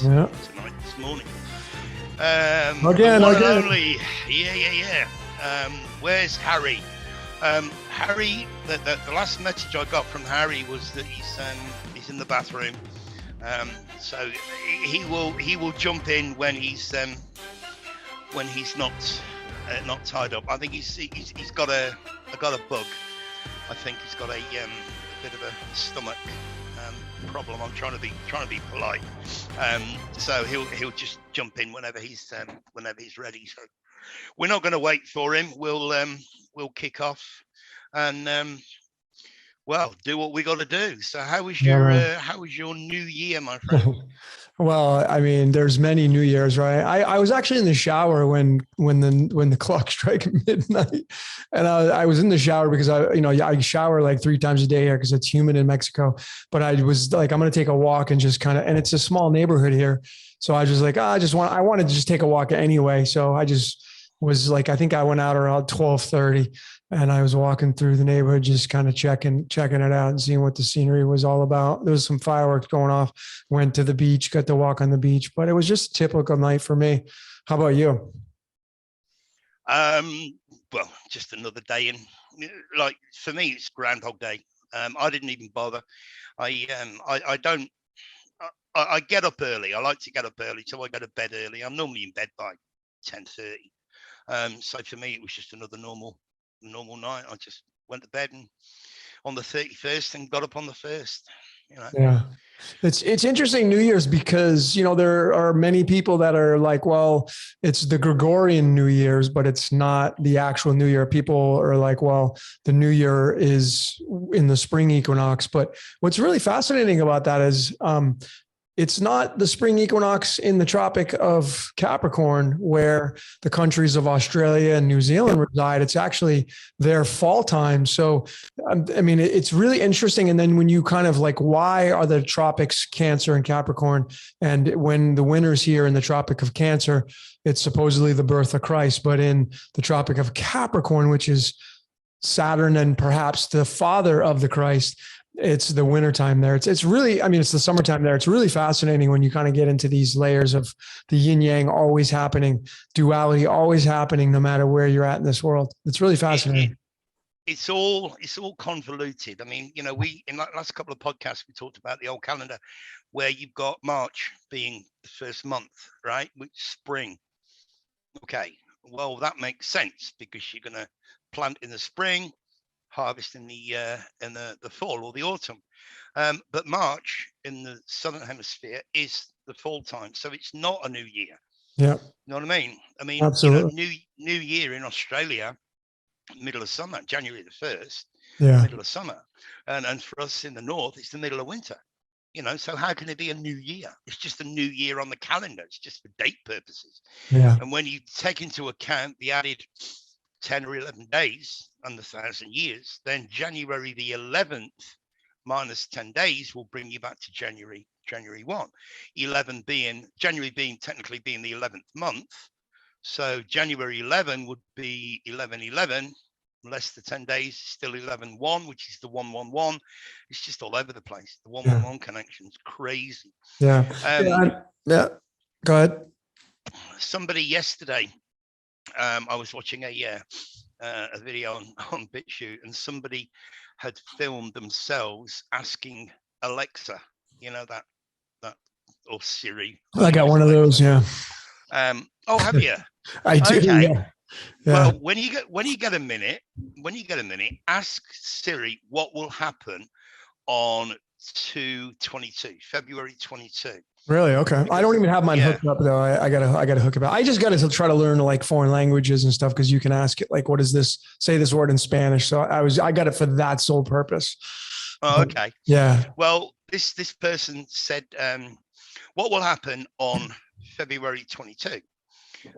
tonight, this morning. Again. Only. Yeah. Where's Harry? Harry, the last message I got from Harry was that he's in the bathroom. So he will jump in when he's not tied up. I think he's got a bug. I think he's got a bit of a stomach problem. I'm trying to be polite. So he'll just jump in whenever he's ready. So we're not going to wait for him. We'll kick off and do what we got to do. So how was your new year, my friend? Well, I mean, there's many New Year's, right? I was actually in the shower when the clock struck midnight, and I was in the shower because I shower like 3 times a day here because it's humid in Mexico. But I was like, I'm going to take a walk and just and it's a small neighborhood here, so I was just like, I wanted to just take a walk anyway. So I just was like, I think I went out around 12:30. And I was walking through the neighborhood, just kind of checking it out and seeing what the scenery was all about. There was some fireworks going off, went to the beach, got to walk on the beach, but it was just a typical night for me. How about you? Well, just another day. And like, for me, it's Groundhog Day. I didn't even bother. I get up early. I like to get up early. So I go to bed early. I'm normally in bed by 10:30. So for me, it was just another normal night. I just went to bed and on the 31st and got up on the 1st. Yeah, it's interesting New Year's because there are many people that are like, well, it's the Gregorian New Year's, but it's not the actual New Year. People are like, well, the New Year is in the spring equinox. But what's really fascinating about that is it's not the spring equinox in the Tropic of Capricorn where the countries of Australia and New Zealand reside. It's actually their fall time. So, I mean, it's really interesting. And then when you kind of like, why are the tropics Cancer and Capricorn? And when the winter's here in the Tropic of Cancer, it's supposedly the birth of Christ. But in the Tropic of Capricorn, which is Saturn and perhaps the father of the Christ, it's the wintertime there. It's really, I mean, it's the summertime there. It's really fascinating when you kind of get into these layers of the yin yang always happening, duality always happening, no matter where you're at in this world. It's really fascinating. It's all convoluted. I mean, we in the last couple of podcasts, we talked about the old calendar where you've got March being the first month, right? Which spring. Okay. Well, that makes sense because you're going to plant in the spring, harvest in the fall or the autumn, but March in the southern hemisphere is the fall time, so it's not a new year. Yeah, you know what I mean? Absolutely. New year in Australia, middle of summer, January the 1st. Yeah, middle of summer, and for us in the north, it's the middle of winter. So how can it be a new year? It's just a new year on the calendar. It's just for date purposes. Yeah, and when you take into account the added 10 or 11 days and the 1,000 years, then January the 11th minus 10 days will bring you back to January 1. January being technically being the 11th month. So January 11 would be 11/11, less the 10 days, still 11/1, which is the 111. It's just all over the place. The 111 connection's crazy. Yeah. Yeah. Go ahead. Somebody yesterday, I was watching a video on BitChute, and somebody had filmed themselves asking Alexa, that or Siri. I got one of those. Yeah. Oh, have you? I do. Okay. Yeah. Well, when you get a minute, ask Siri what will happen on February 22. Really? Okay. Because I don't even have mine hooked up though. I gotta hook it up. I just gotta try to learn like foreign languages and stuff because you can ask it like, what is this? Say this word in Spanish. So I got it for that sole purpose. Oh, okay. Yeah. Well, this person said, what will happen on February 22?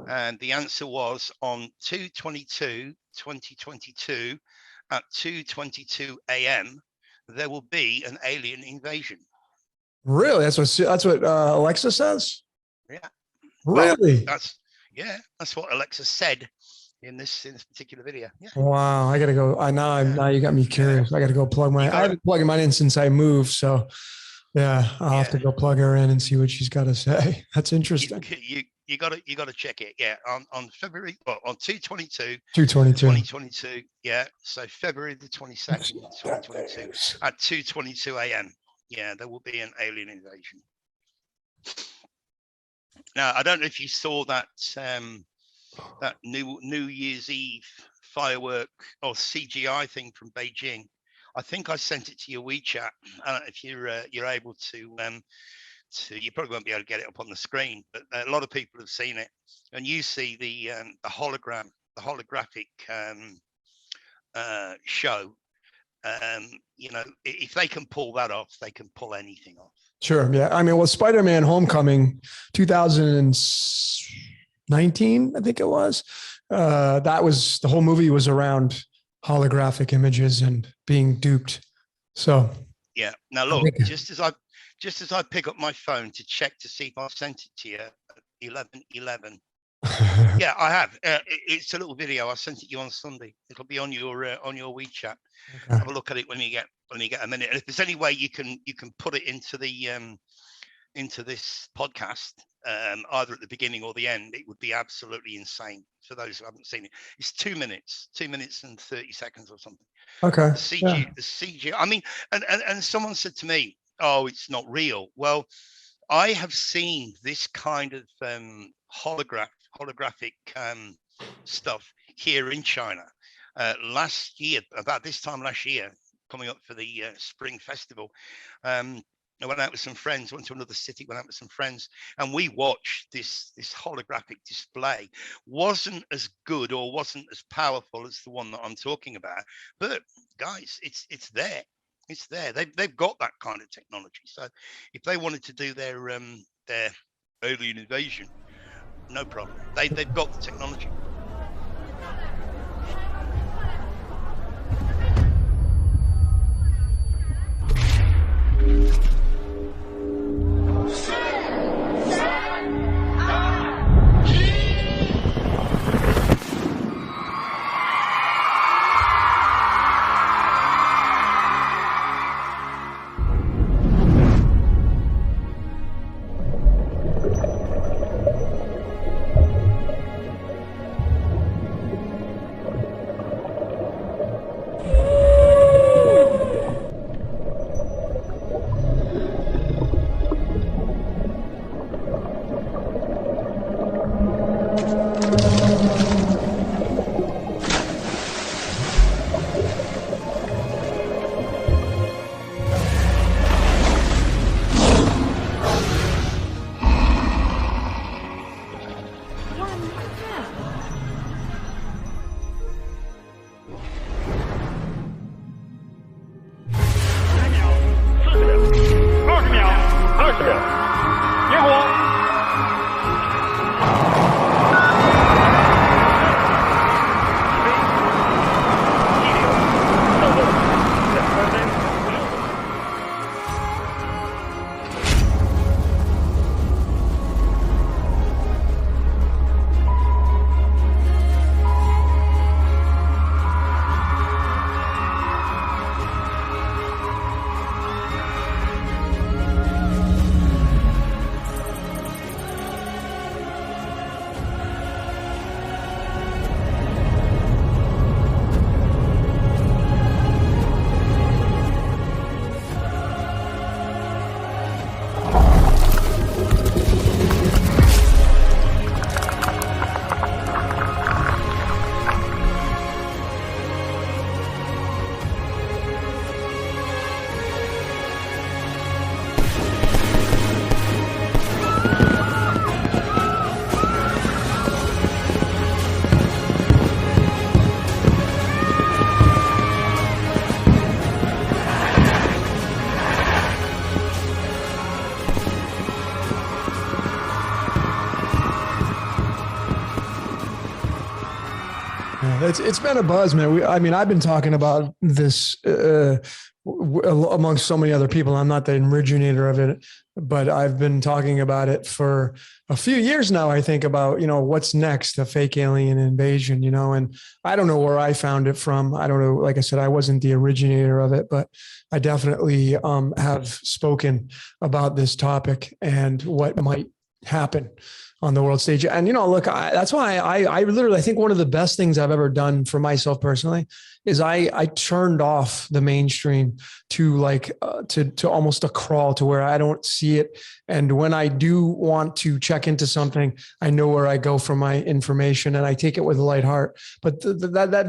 And the answer was on 2/22/2022 at 2:22 a.m. there will be an alien invasion. Really? That's what Alexa says? Yeah. Really? Well, that's what Alexa said in this particular video. Yeah. Wow. I gotta go. Now you got me curious. I gotta go plug I haven't plugged mine in since I moved. So Yeah, I'll have to go plug her in and see what she's got to say. That's interesting. You got to check it. Yeah, on February, on 2/22, 2022. Yeah, so February the 22nd, 2022 at 2:22 a.m. Yeah, there will be an alien invasion. Now, I don't know if you saw that that New Year's Eve firework or CGI thing from Beijing. I think I sent it to your WeChat. If you're able to, you probably won't be able to get it up on the screen, but a lot of people have seen it. And you see the hologram, the holographic show. You know, if they can pull that off, they can pull anything off. Sure. Yeah. I mean, well, Spider-Man Homecoming, 2019, I think it was. That was, the whole movie was around holographic images and being duped. So yeah. Now look, just as I pick up my phone to check to see if I've sent it to you at 11:11. Yeah, I have. It's a little video. I sent it to you on Sunday. It'll be on your WeChat. Okay. Have a look at it when you get a minute. And if there's any way you can put it into the into this podcast, either at the beginning or the end, it would be absolutely insane for those who haven't seen it. It's 2 minutes and 30 seconds or something. Okay. The CG. I mean, and someone said to me, "Oh, it's not real." Well, I have seen this kind of holographic stuff here in China last year, about this time last year, coming up for the Spring Festival. I went out with some friends, went to another city, went out with some friends, and we watched this holographic display. Wasn't as good or wasn't as powerful as the one that I'm talking about, but guys, it's there. It's there. They've got that kind of technology. So if they wanted to do their alien invasion, no problem. They've got the technology. It's been a buzz, man. I mean, I've been talking about this amongst so many other people. I'm not the originator of it, but I've been talking about it for a few years now. I think about, what's next, a fake alien invasion, and I don't know where I found it from. I don't know. Like I said, I wasn't the originator of it, but I definitely have spoken about this topic and what might happen on the world stage. And, look, that's why I literally, I think one of the best things I've ever done for myself personally is I turned off the mainstream to to almost a crawl to where I don't see it. And when I do want to check into something, I know where I go for my information and I take it with a light heart. But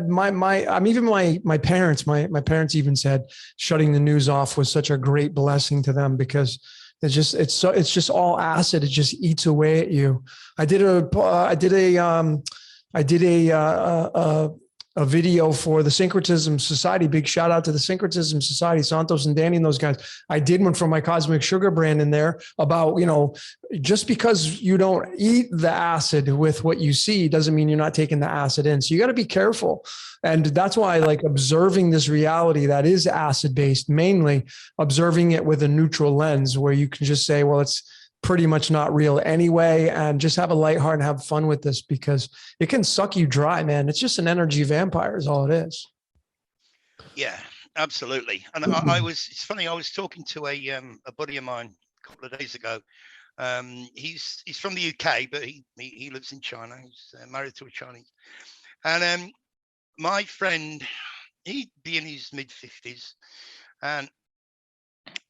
my parents even said shutting the news off was such a great blessing to them, because it's just all acid. It just eats away at you. I did a video for the Syncretism Society. Big shout out to the Syncretism Society, Santos and Danny and those guys. I did one for my Cosmic Sugar brand in there about, just because you don't eat the acid with what you see doesn't mean you're not taking the acid in. So you got to be careful. And that's why I like observing this reality that is acid based, mainly observing it with a neutral lens where you can just say, well, it's pretty much not real anyway, and just have a light heart and have fun with this, because it can suck you dry, man. It's just an energy vampire is all it is. Yeah, absolutely. And it's funny, I was talking to a buddy of mine a couple of days ago. He's from the UK, but he lives in China. He's married to a Chinese. And my friend, he'd be in his mid-50s, and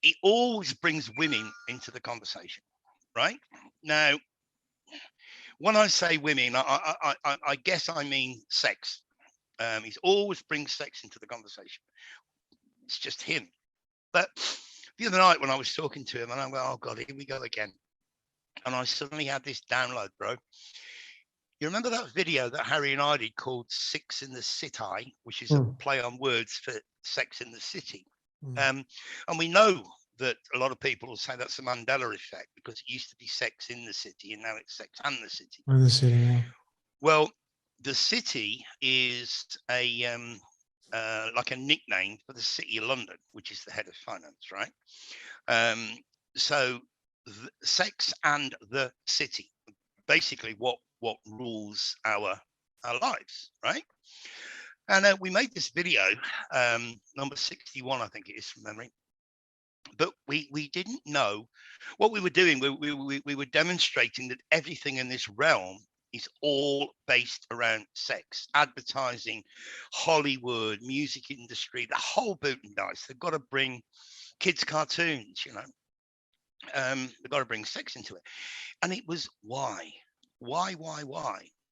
he always brings women into the conversation. Right now, when I say women, I guess I mean sex. He's always brings sex into the conversation. It's just him. But the other night when I was talking to him, and I went, "Oh God, here we go again," and I suddenly had this download, bro. You remember that video that Harry and I did called "Six in the City," which is a play on words for Sex in the City, and we know that a lot of people will say that's a Mandela effect, because it used to be sex in the city and now it's sex and the city. In the city, yeah. Well, the city is a like a nickname for the city of London, which is the head of finance, right? So sex and the city, basically what rules our lives, right? And we made this video, number 61, I think it is from memory. But we didn't know what we were doing. We were demonstrating that everything in this realm is all based around sex, advertising, Hollywood, music industry, the whole boot and dice. They've got to bring kids' cartoons, they've got to bring sex into it. And it was why?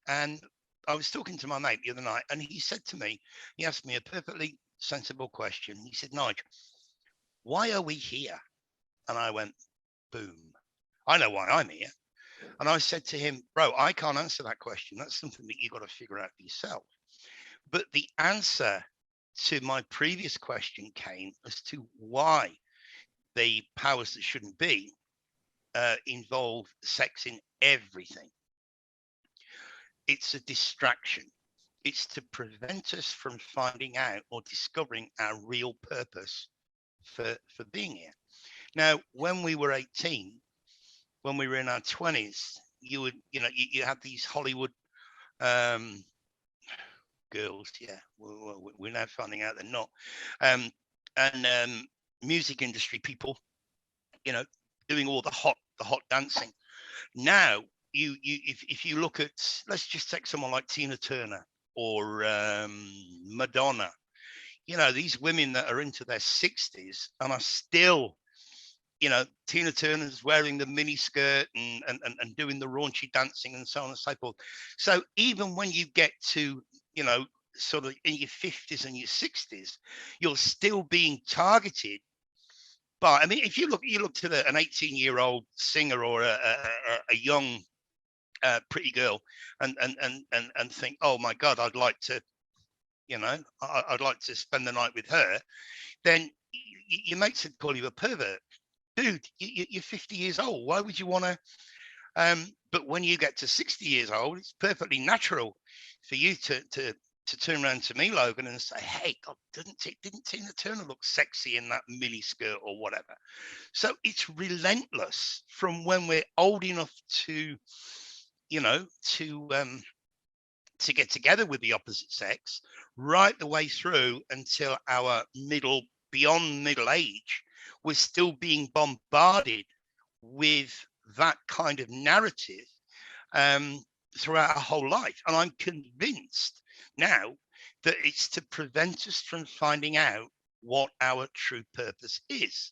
And I was talking to my mate the other night, and he said to me, he asked me a perfectly sensible question. He said, "Nigel, why are we here?" And I went, boom, I know why I'm here. And I said to him, "Bro, I can't answer that question. That's something that you got to figure out for yourself." But the answer to my previous question came as to why the powers that shouldn't be involve sex in everything. It's a distraction. It's to prevent us from finding out or discovering our real purpose for being here. Now, when we were 18, when we were in our 20s, you had these Hollywood girls. Yeah, we're now finding out they're not. And music industry people, doing all the hot dancing. Now, if you look at, let's just take someone like Tina Turner or Madonna. These women that are into their 60s and are still, Tina Turner's wearing the mini skirt and doing the raunchy dancing and so on and so forth. So even when you get to, sort of in your 50s and your 60s, you're still being targeted by, I mean, if you look to an 18-year-old singer or a young pretty girl and think, "Oh my God, I'd like to, I'd like to spend the night with her," then your mates would call you a pervert. Dude, you're 50 years old. Why would you want to? But when you get to 60 years old, it's perfectly natural for you to to turn around to me, Logan, and say, hey, God, didn't Tina Turner look sexy in that mini skirt or whatever? So it's relentless from when we're old enough to, you know, to get together with the opposite sex, right the way through until our beyond middle age. We're still being bombarded with that kind of narrative throughout our whole life. And I'm convinced now that it's to prevent us from finding out what our true purpose is.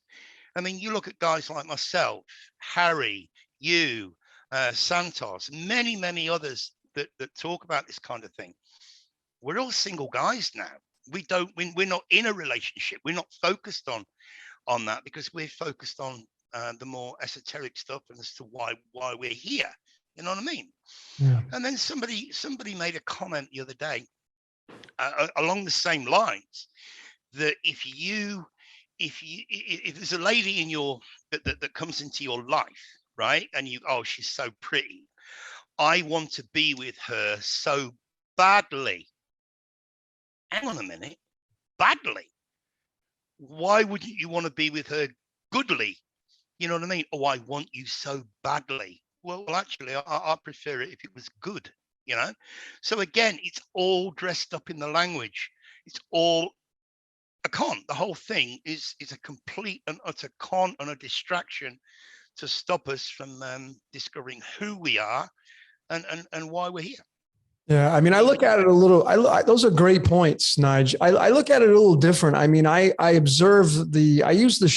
I mean, you look at guys like myself, Harry, you, Santos, many others that talk about this kind of thing. We're all single guys now. We're not in a relationship. We're not focused on that, because we're focused on the more esoteric stuff and as to why we're here. You know what I mean? Yeah. And then somebody made a comment the other day along the same lines, that if there's a lady in your that comes into your life, right, and she's so pretty, I want to be with her so badly. Hang on a minute, badly? Why wouldn't you want to be with her goodly? You know what I mean? Oh, I want you so badly. Well, actually, I prefer it if it was good, you know? So again, it's all dressed up in the language. It's all a con. The whole thing is a complete and utter con and a distraction to stop us from discovering who we are and why we're here. Yeah, I mean, I look at it a little. Those are great points, Nige. I look at it a little different. I mean, I observe I use the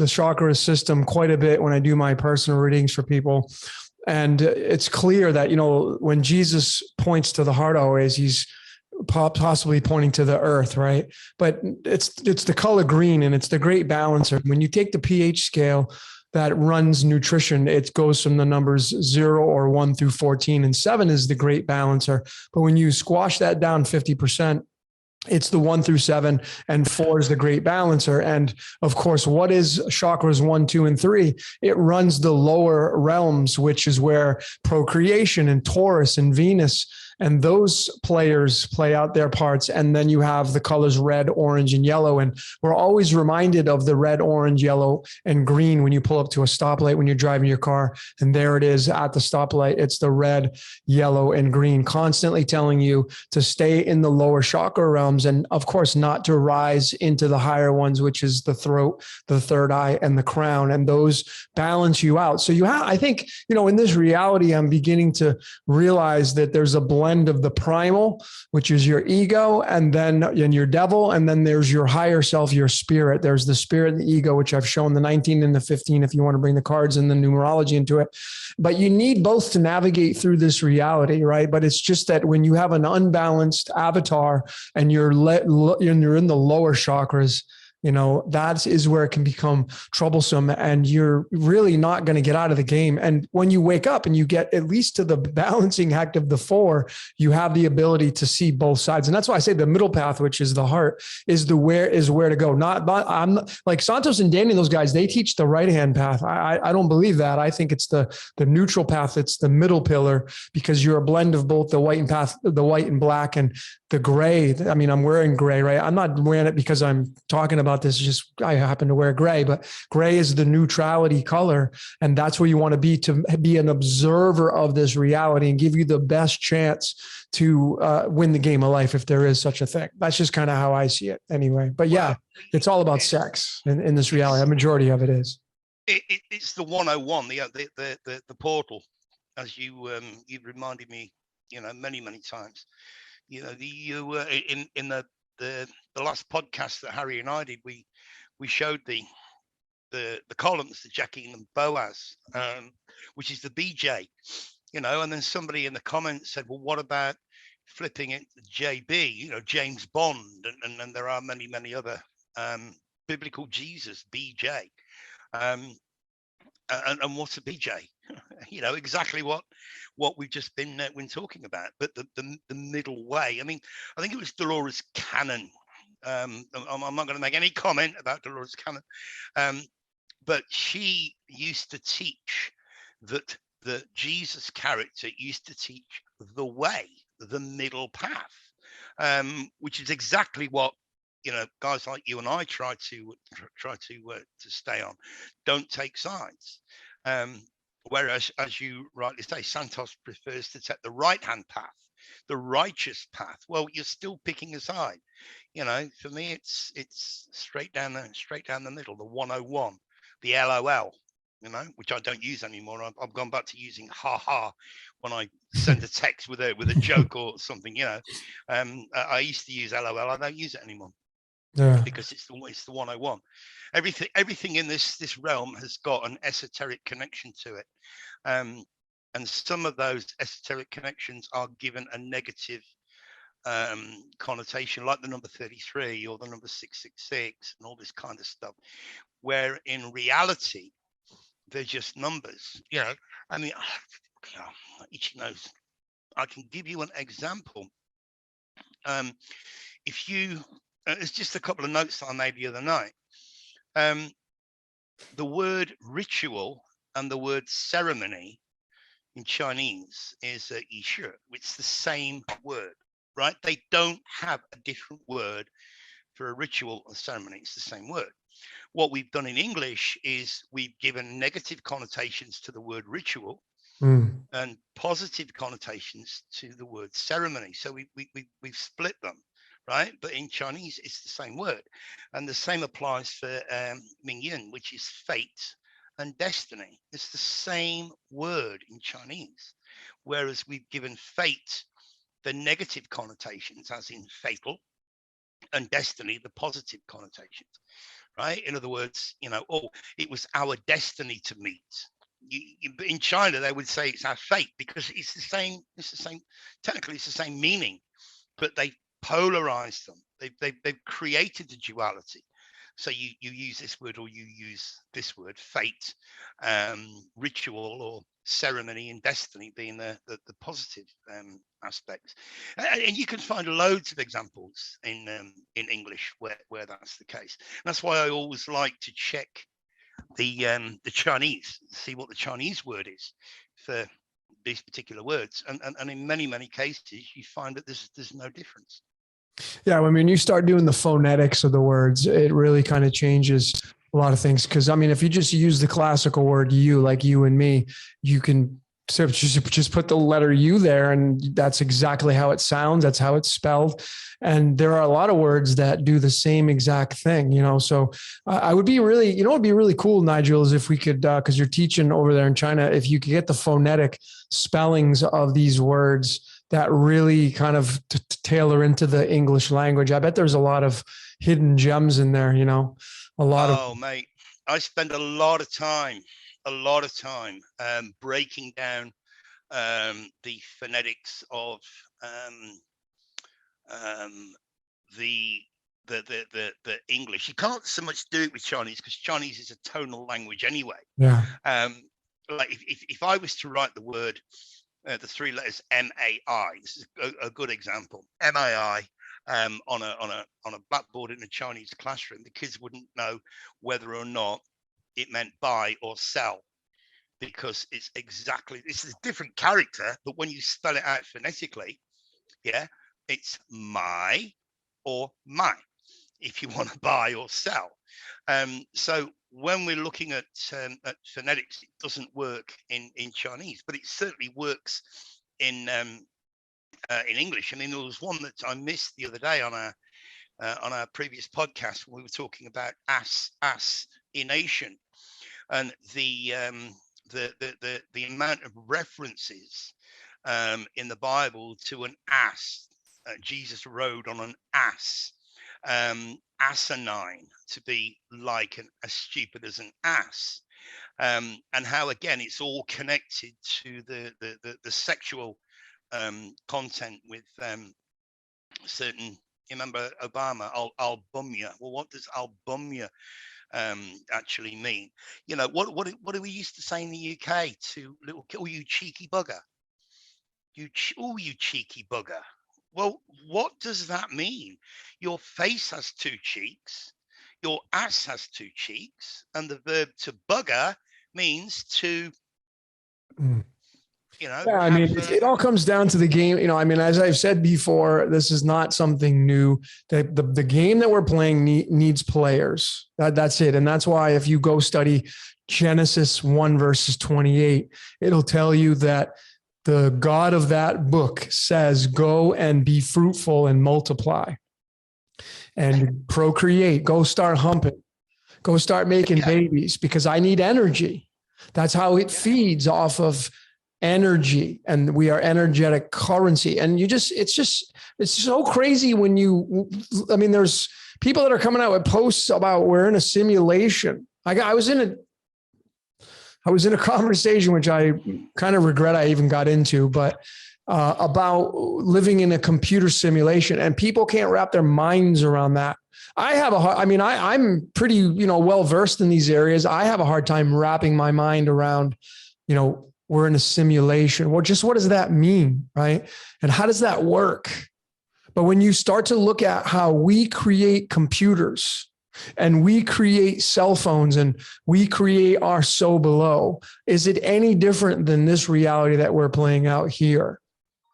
chakra system quite a bit when I do my personal readings for people, and it's clear that, you know, when Jesus points to the heart, always he's possibly pointing to the earth, right? But it's the color green, and it's the great balancer. When you take the pH scale that runs nutrition, it goes from the numbers 0 or 1 through 14, and 7 is the great balancer. But when you squash that down 50%, it's the 1 through 7, and 4 is the great balancer. And of course, what is chakras 1, 2, and 3? It runs the lower realms, which is where procreation and Taurus and Venus and those players play out their parts. And then you have the colors red, orange, and yellow. And we're always reminded of the red, orange, yellow, and green when you pull up to a stoplight, when you're driving your car, and there it is at the stoplight. It's the red, yellow, and green, constantly telling you to stay in the lower chakra realms. And of course, not to rise into the higher ones, which is the throat, the third eye, and the crown. And those balance you out. So I think, you know, in this reality, I'm beginning to realize that there's a blend of the primal, which is your ego, and your devil. And then there's your higher self, your spirit. There's the spirit and the ego, which I've shown the 19 and the 15, if you want to bring the cards and the numerology into it. But you need both to navigate through this reality, right? But it's just that when you have an unbalanced avatar and you're in the lower chakras, you know, that is where it can become troublesome, and you're really not going to get out of the game. And when you wake up and you get at least to the balancing act of the 4, you have the ability to see both sides. And that's why I say the middle path, which is the heart, is where to go. I'm like Santos and Danny, those guys, they teach the right-hand path. I don't believe that. I think it's the neutral path. It's the middle pillar, because you're a blend of both the white and black, and the gray. I mean, I'm wearing gray, right? I'm not wearing it because I'm talking about this. Just I happen to wear gray, but gray is the neutrality color. And that's where you want to be an observer of this reality and give you the best chance to win the game of life, if there is such a thing. That's just kind of how I see it anyway. But yeah, it's all about sex in this reality. A majority of it is. It's the 101, the portal, as you reminded me, you know, many times. You know, in the last podcast that Harry and I did, we showed the columns, the Jackie and Boaz, which is the BJ, you know, and then somebody in the comments said, well, what about flipping it to JB, you know, James Bond, and there are many other biblical Jesus, BJ, and what's a BJ? You know, exactly what we've just been talking about, but the middle way. I mean, I think it was Dolores Cannon. I'm not going to make any comment about Dolores Cannon, but she used to teach that the Jesus character used to teach the way, the middle path, which is exactly what, you know, guys like you and I try to stay on. Don't take sides. Whereas, as you rightly say, Santos prefers to take the right-hand path, the righteous path. Well, you're still picking a side. You know, for me, it's straight down the middle, the 101, the LOL. You know, which I don't use anymore. I've gone back to using ha when I send a text with a joke or something. You know, I used to use LOL. I don't use it anymore. Yeah. Because it's the 101. Everything in this realm has got an esoteric connection to it, and some of those esoteric connections are given a negative connotation, like the number 33 or the number 666 and all this kind of stuff, where in reality they're just numbers. You know, I mean, each knows. I can give you an example. If you, it's just a couple of notes I made the other night. The word ritual and the word ceremony in Chinese is yishu. It's the same word, right? They don't have a different word for a ritual or ceremony. It's the same word. What we've done in English is we've given negative connotations to the word ritual and positive connotations to the word ceremony. So we've split them, right? But in Chinese, it's the same word. And the same applies for Mingyan, which is fate and destiny. It's the same word in Chinese, whereas we've given fate the negative connotations, as in fatal, and destiny the positive connotations, right? In other words, you know, oh, it was our destiny to meet. In China, they would say it's our fate, because it's the same. Technically, it's the same meaning, but they polarized them. They've created the duality. So you use this word or you use this word, fate, ritual or ceremony, and destiny being the positive aspects. And you can find loads of examples in English where that's the case. And that's why I always like to check the Chinese, see what the Chinese word is for these particular words. And in many cases, you find that there's no difference. Yeah, I mean, you start doing the phonetics of the words, it really kind of changes a lot of things. Because I mean, if you just use the classical word "you," like you and me, you can just put the letter "u" there, and that's exactly how it sounds. That's how it's spelled. And there are a lot of words that do the same exact thing, you know. So I would be really, you know, it'd be really cool, Nigel, is if we could, because you're teaching over there in China, if you could get the phonetic spellings of these words that really kind of tailor into the English language. I bet there's a lot of hidden gems in there, you know, Mate, I spend a lot of time breaking down the phonetics of the English. You can't so much do it with Chinese, because Chinese is a tonal language anyway. Yeah. Like if I was to write the word, the three letters MAI. This is a good example. MAI on a blackboard in a Chinese classroom, the kids wouldn't know whether or not it meant buy or sell, because it's a different character, but when you spell it out phonetically, yeah, it's my or my, if you want to buy or sell. So when we're looking at phonetics, it doesn't work in Chinese, but it certainly works in English. I mean, there was one that I missed the other day on our previous podcast when we were talking about assination, and the amount of references in the Bible to an ass. Jesus rode on an ass. Asinine, to be like as stupid as an ass, and how again it's all connected to the sexual content with certain. You remember Obama, I'll bum you. Well, what does "I'll bum you" actually mean? You know, what do we used to say in the UK to little kids? Oh, you cheeky bugger! You cheeky bugger! Well, what does that mean? Your face has two cheeks, your ass has two cheeks, and the verb to bugger means to You know, Yeah, I mean, it all comes down to the game. You know, I mean, as I've said before, this is not something new. The game that we're playing needs players. That's it. And that's why if you go study Genesis 1 verses 28, it'll tell you that the God of that book says, go and be fruitful and multiply and procreate. Go start humping. Go start making babies because I need energy. That's how it feeds off of energy, and we are energetic currency. And it's so crazy when I mean, there's people that are coming out with posts about we're in a simulation. I was in a conversation, which I kind of regret I even got into, but about living in a computer simulation, and people can't wrap their minds around that. I'm pretty, well versed in these areas. I have a hard time wrapping my mind around, we're in a simulation. Well, just what does that mean, right? And how does that work? But when you start to look at how we create computers and we create cell phones and we create our so below, is it any different than this reality that we're playing out here?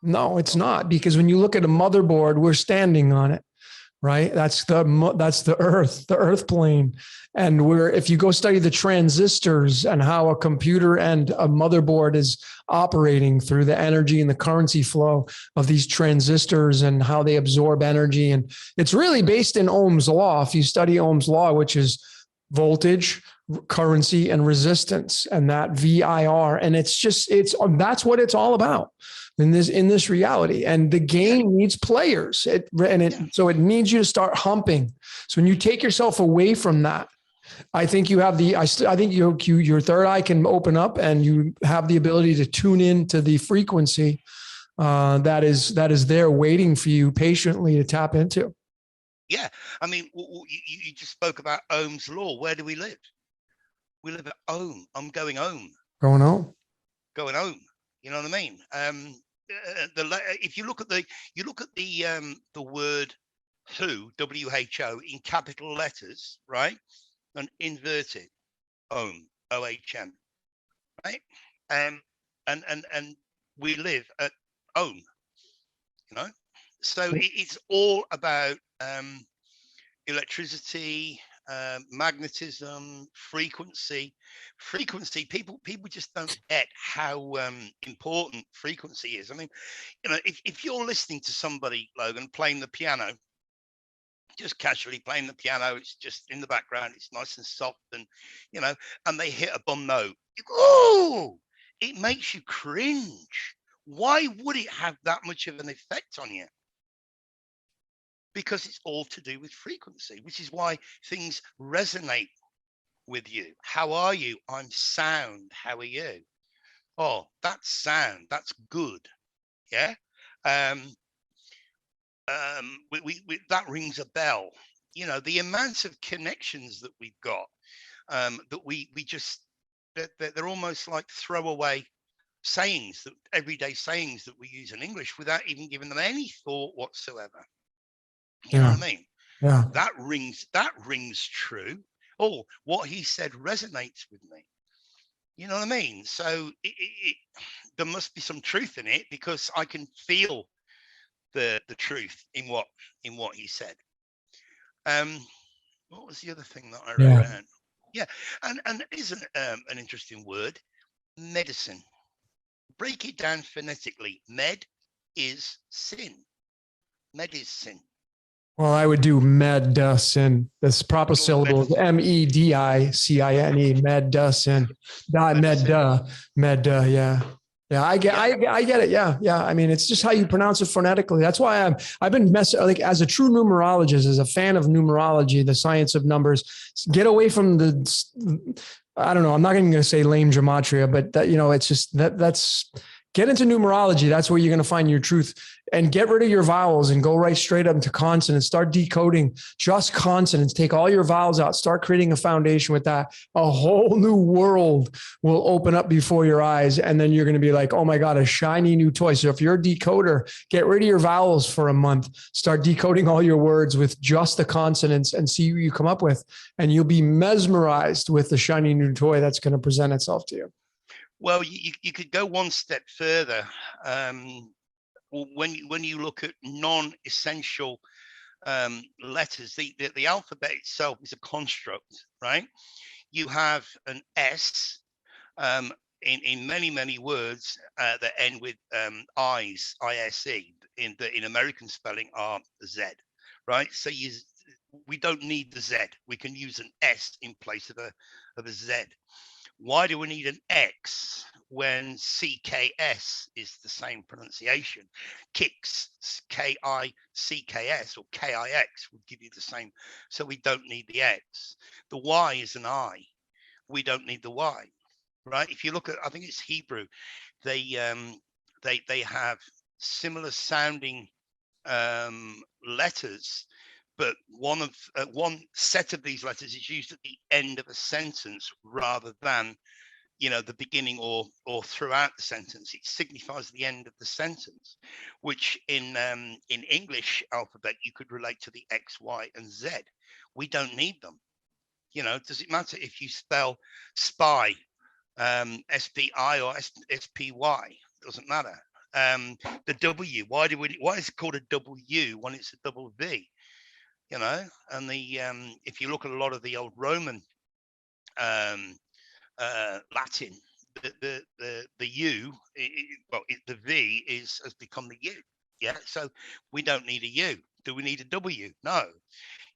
No, it's not, because when you look at a motherboard, we're standing on it, right? That's the earth plane. And if you go study the transistors and how a computer and a motherboard is operating through the energy and the currency flow of these transistors and how they absorb energy. And it's really based in Ohm's law. If you study Ohm's law, which is voltage, currency, and resistance, and that VIR. And that's what it's all about in this reality. And the game needs players. So it needs you to start humping. So when you take yourself away from that, I think you have your third eye can open up, and you have the ability to tune in to the frequency that is there waiting for you patiently to tap into. Yeah. I mean, you just spoke about Ohm's law. Where do we live? We live at Ohm. I'm going Ohm. Going home. Going home. You know what I mean? If you look at the word WHO in capital letters, right, and invert it, Ohm, OHM, right? And we live at Ohm. So it's all about electricity, magnetism, frequency. People just don't get how important frequency is. I mean, if you're listening to somebody, Logan, playing the piano, just casually playing the piano, it's just in the background, it's nice and soft, and and they hit a bum note, oh, it makes you cringe. Why would it have that much of an effect on you? Because it's all to do with frequency, which is why things resonate with you. How are you? I'm sound. How are you? Oh, that's sound. That's good. Yeah. That rings a bell. The amount of connections that we've got, that we just, they're almost like throwaway sayings, that everyday sayings that we use in English without even giving them any thought whatsoever. You know what I mean? Yeah. That rings true. Oh, what he said resonates with me. You know what I mean? So there must be some truth in it, because I can feel the truth in what he said. What was the other thing that I wrote down? Yeah, and isn't an interesting word, medicine. Break it down phonetically. Med is sin. Med is sin. Well, I would do medicine. This proper syllable is MEDICINE. Medicine. Yeah. Yeah, I get it. Yeah. I mean, it's just how you pronounce it phonetically. That's why I've been as a true numerologist, as a fan of numerology, the science of numbers. Get away from I don't know. I'm not even going to say lame gematria, but it's just that's. Get into numerology. That's where you're going to find your truth, and get rid of your vowels and go right straight up into consonants. Start decoding just consonants. Take all your vowels out. Start creating a foundation with that. A whole new world will open up before your eyes. And then you're going to be like, oh my God, a shiny new toy. So if you're a decoder, get rid of your vowels for a month. Start decoding all your words with just the consonants and see what you come up with. And you'll be mesmerized with the shiny new toy that's going to present itself to you. Well, you could go one step further. When you look at non-essential letters, the alphabet itself is a construct, right? You have an S in many words that end with I's, ISE. In American spelling are Z, right? So we don't need the Z. We can use an S in place of a Z. Why do we need an X when CKS is the same pronunciation? Kicks, KICKS or KIX would give you the same. So we don't need the X. The Y is an I. We don't need the Y, right? If you look at, I think it's Hebrew, they have similar sounding letters, but one set of these letters is used at the end of a sentence rather than the beginning or throughout the sentence. It signifies the end of the sentence, which in English alphabet you could relate to the X, Y, and Z. We don't need them. Does it matter if you spell spy SPI or SPY? Doesn't matter. The W, why is it called a W when it's a double V? And if you look at a lot of the old Roman Latin, the U, the V has become the U. Yeah, so we don't need a U. Do we need a W? No.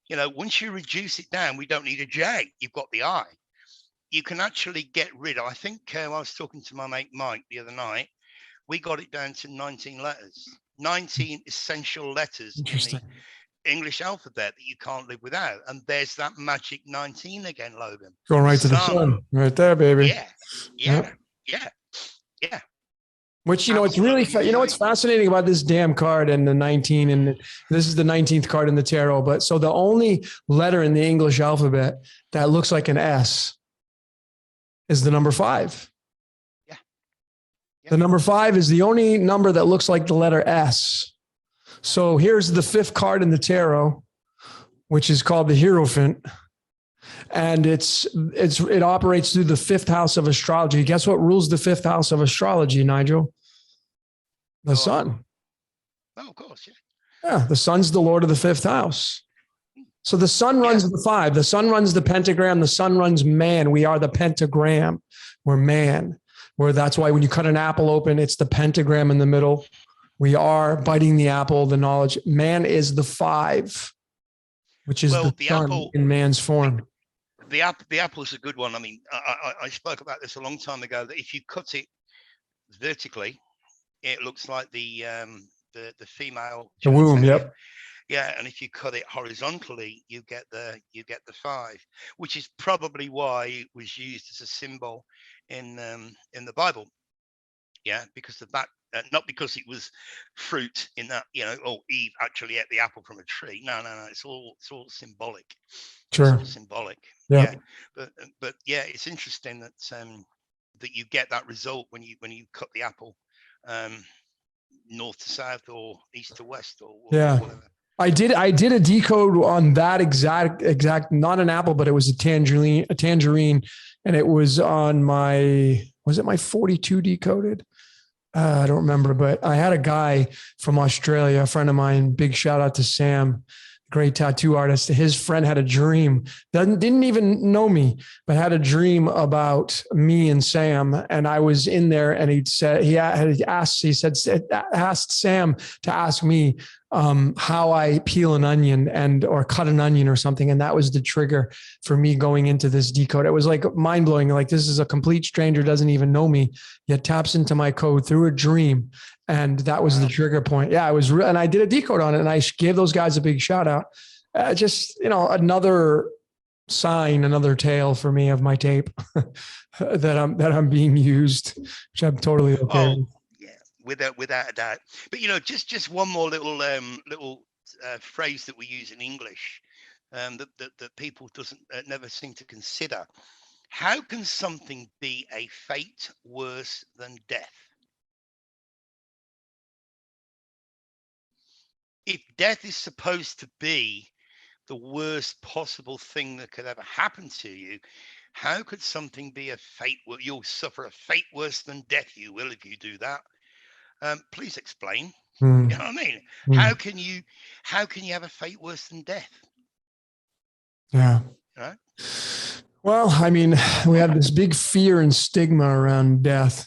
Once you reduce it down, we don't need a J. You've got the I. You can actually get rid of, I think I was talking to my mate Mike the other night, we got it down to 19 letters, 19 essential letters in the English alphabet that you can't live without. And there's that magic 19 again, Logan. Going right to the sun, right there, baby. Yeah. Which, it's really, what's fascinating about this damn card and the 19, and this is the 19th card in the tarot. But so the only letter in the English alphabet that looks like an S is the number 5. Yeah. The number 5 is the only number that looks like the letter S. So here's the 5th card in the tarot, which is called the Hierophant. And it operates through the 5th house of astrology. Guess what rules the 5th house of astrology, Nigel? The sun. Oh, of course, yeah. Yeah, the sun's the lord of the 5th house. So the sun runs the 5. The sun runs the pentagram. The sun runs man. We are the pentagram. We're man. That's why when you cut an apple open, it's the pentagram in the middle. We are biting the apple, the knowledge. Man is the 5, which is the sun apple, in man's form. The apple is a good one. I mean, I spoke about this a long time ago, that if you cut it vertically, it looks like the female. The womb, yep. Yeah, and if you cut it horizontally, you get the 5, which is probably why it was used as a symbol in the Bible. Yeah, because of that, not because it was fruit in that, Eve actually ate the apple from a tree. No, it's all symbolic. Sure. It's all symbolic. Yeah. But yeah, it's interesting that that you get that result when you cut the apple north to south or east to west or whatever. I did a decode on that exact, not an apple, but it was a tangerine, and it was on was it my 42 decoded? I don't remember, but I had a guy from Australia, a friend of mine, big shout out to Sam, great tattoo artist. His friend had a dream, didn't even know me, but had a dream about me and Sam. And I was in there, and he asked Sam to ask me how I peel an onion or cut an onion or something. And that was the trigger for me going into this decode. It was like mind blowing. Like, this is a complete stranger, doesn't even know me, yet taps into my code through a dream. And that was the trigger point. Yeah, it was real. And I did a decode on it, and I gave those guys a big shout out. Just, another sign, another tale for me of my tape that I'm being used, which I'm totally okay with. Without a doubt. But just one more little phrase that we use in English that people never seem to consider. How can something be a fate worse than death? If death is supposed to be the worst possible thing that could ever happen to you, How could something be a fate? You'll suffer a fate worse than death. You will if you do that. Please explain. Mm, You know what I mean? mm, How can you have a fate worse than death? yeah. Right? Well, I mean, we have this big fear and stigma around death,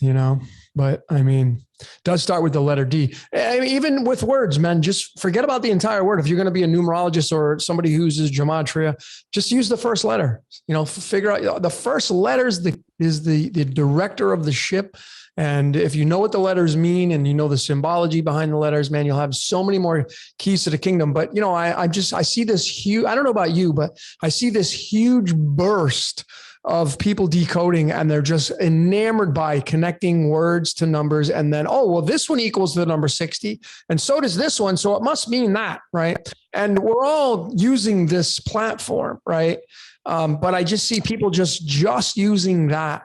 but I mean, it does start with the letter D. I mean, even with words, man, just forget about the entire word. If you're going to be a numerologist or somebody who uses gematria, just use the first letter. Figure out the first letter is the director of the ship. And if you know what the letters mean and you know the symbology behind the letters, man, you'll have so many more keys to the kingdom. But I see this huge. I don't know about you, but I see this huge burst of people decoding, and they're just enamored by connecting words to numbers. And then, oh, well, this one equals the number 60. And so does this one. So it must mean that, right? And we're all using this platform, right? But I just see people just using that.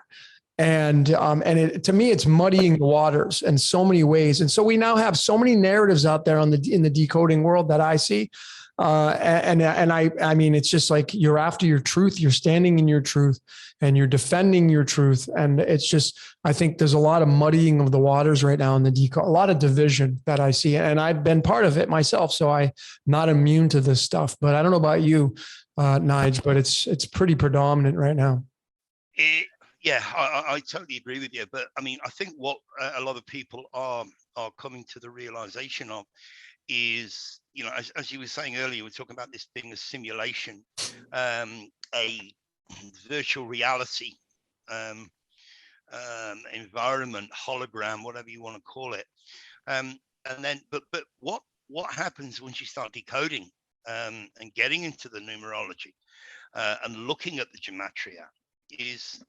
And to me, it's muddying the waters in so many ways. And so we now have so many narratives out there in the decoding world that I see. I mean, it's just like you're after your truth, you're standing in your truth, and you're defending your truth. And it's just, I think there's a lot of muddying of the waters right now in the decode, a lot of division that I see. And I've been part of it myself, so I'm not immune to this stuff. But I don't know about you, Nige, but it's pretty predominant right now. Yeah, I totally agree with you. But I mean, I think what a lot of people are coming to the realization of is, as you were saying earlier, we're talking about this being a simulation, a virtual reality environment, hologram, whatever you want to call it. And then, but what happens once you start decoding and getting into the numerology and looking at the gematria is,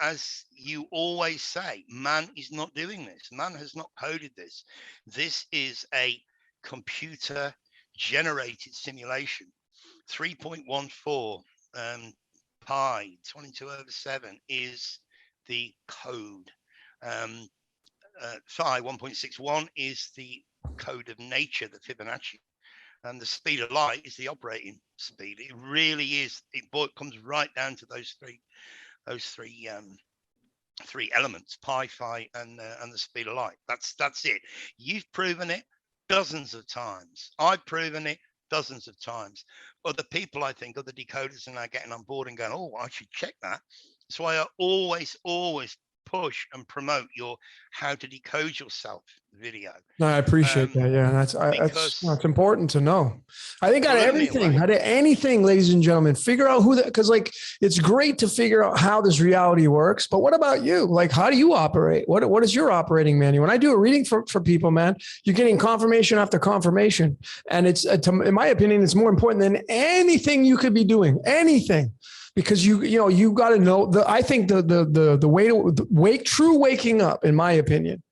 as you always say, man is not doing this. Man has not coded this. This is a computer generated simulation. 3.14 pi 22/7 is the code. Phi 1.61 is the code of nature, the Fibonacci. And the speed of light is the operating speed. It really is. It comes right down to those three elements: pi, phi, and the speed of light. That's it. You've proven it dozens of times. I've proven it dozens of times. Other people, I think, other decoders are now getting on board and going, "Oh, I should check that." That's why I always push and promote your "How to Decode Yourself" video. No, I appreciate that. Yeah, that's important to know. I think out of anything, ladies and gentlemen, figure out because it's great to figure out how this reality works. But what about you? Like, how do you operate? What is your operating manual? When I do a reading for people, man, you're getting confirmation after confirmation, and it's in my opinion, it's more important than anything you could be doing. Anything. Because you got to know I think the way to true waking up, in my opinion,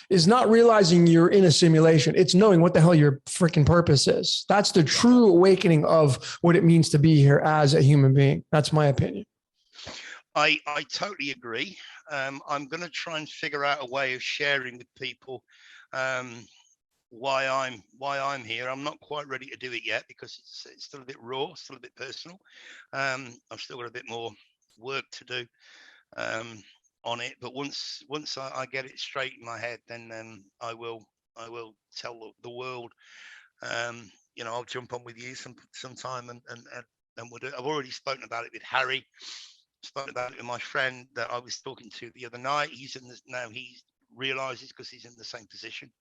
is not realizing you're in a simulation. It's knowing what the hell your freaking purpose is. That's the true awakening of what it means to be here as a human being. That's my opinion. I totally agree. I'm going to try and figure out a way of sharing with people why I'm here. I'm not quite ready to do it yet because it's still a bit raw, still a bit personal. I've still got a bit more work to do on it. But once I get it straight in my head, then I will tell the world. I'll jump on with you sometime and we'll do it. I've already spoken about it with Harry. Spoken about it with my friend that I was talking to the other night. He's in this now. He realizes because he's in the same position.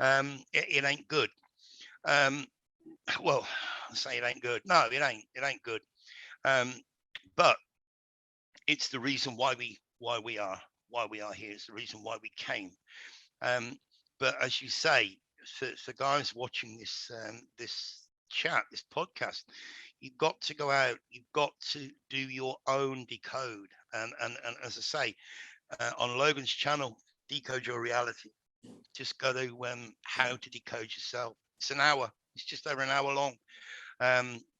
It ain't good. Well, I say it ain't good. No, it ain't good. But it's the reason why we are here. It's the reason why we came. But as you say, for guys watching this chat, this podcast, you've got to go out. You've got to do your own decode. And as I say, on Logan's channel, Decode Your Reality. Just go to How to Decode Yourself. It's an hour. It's just over an hour long.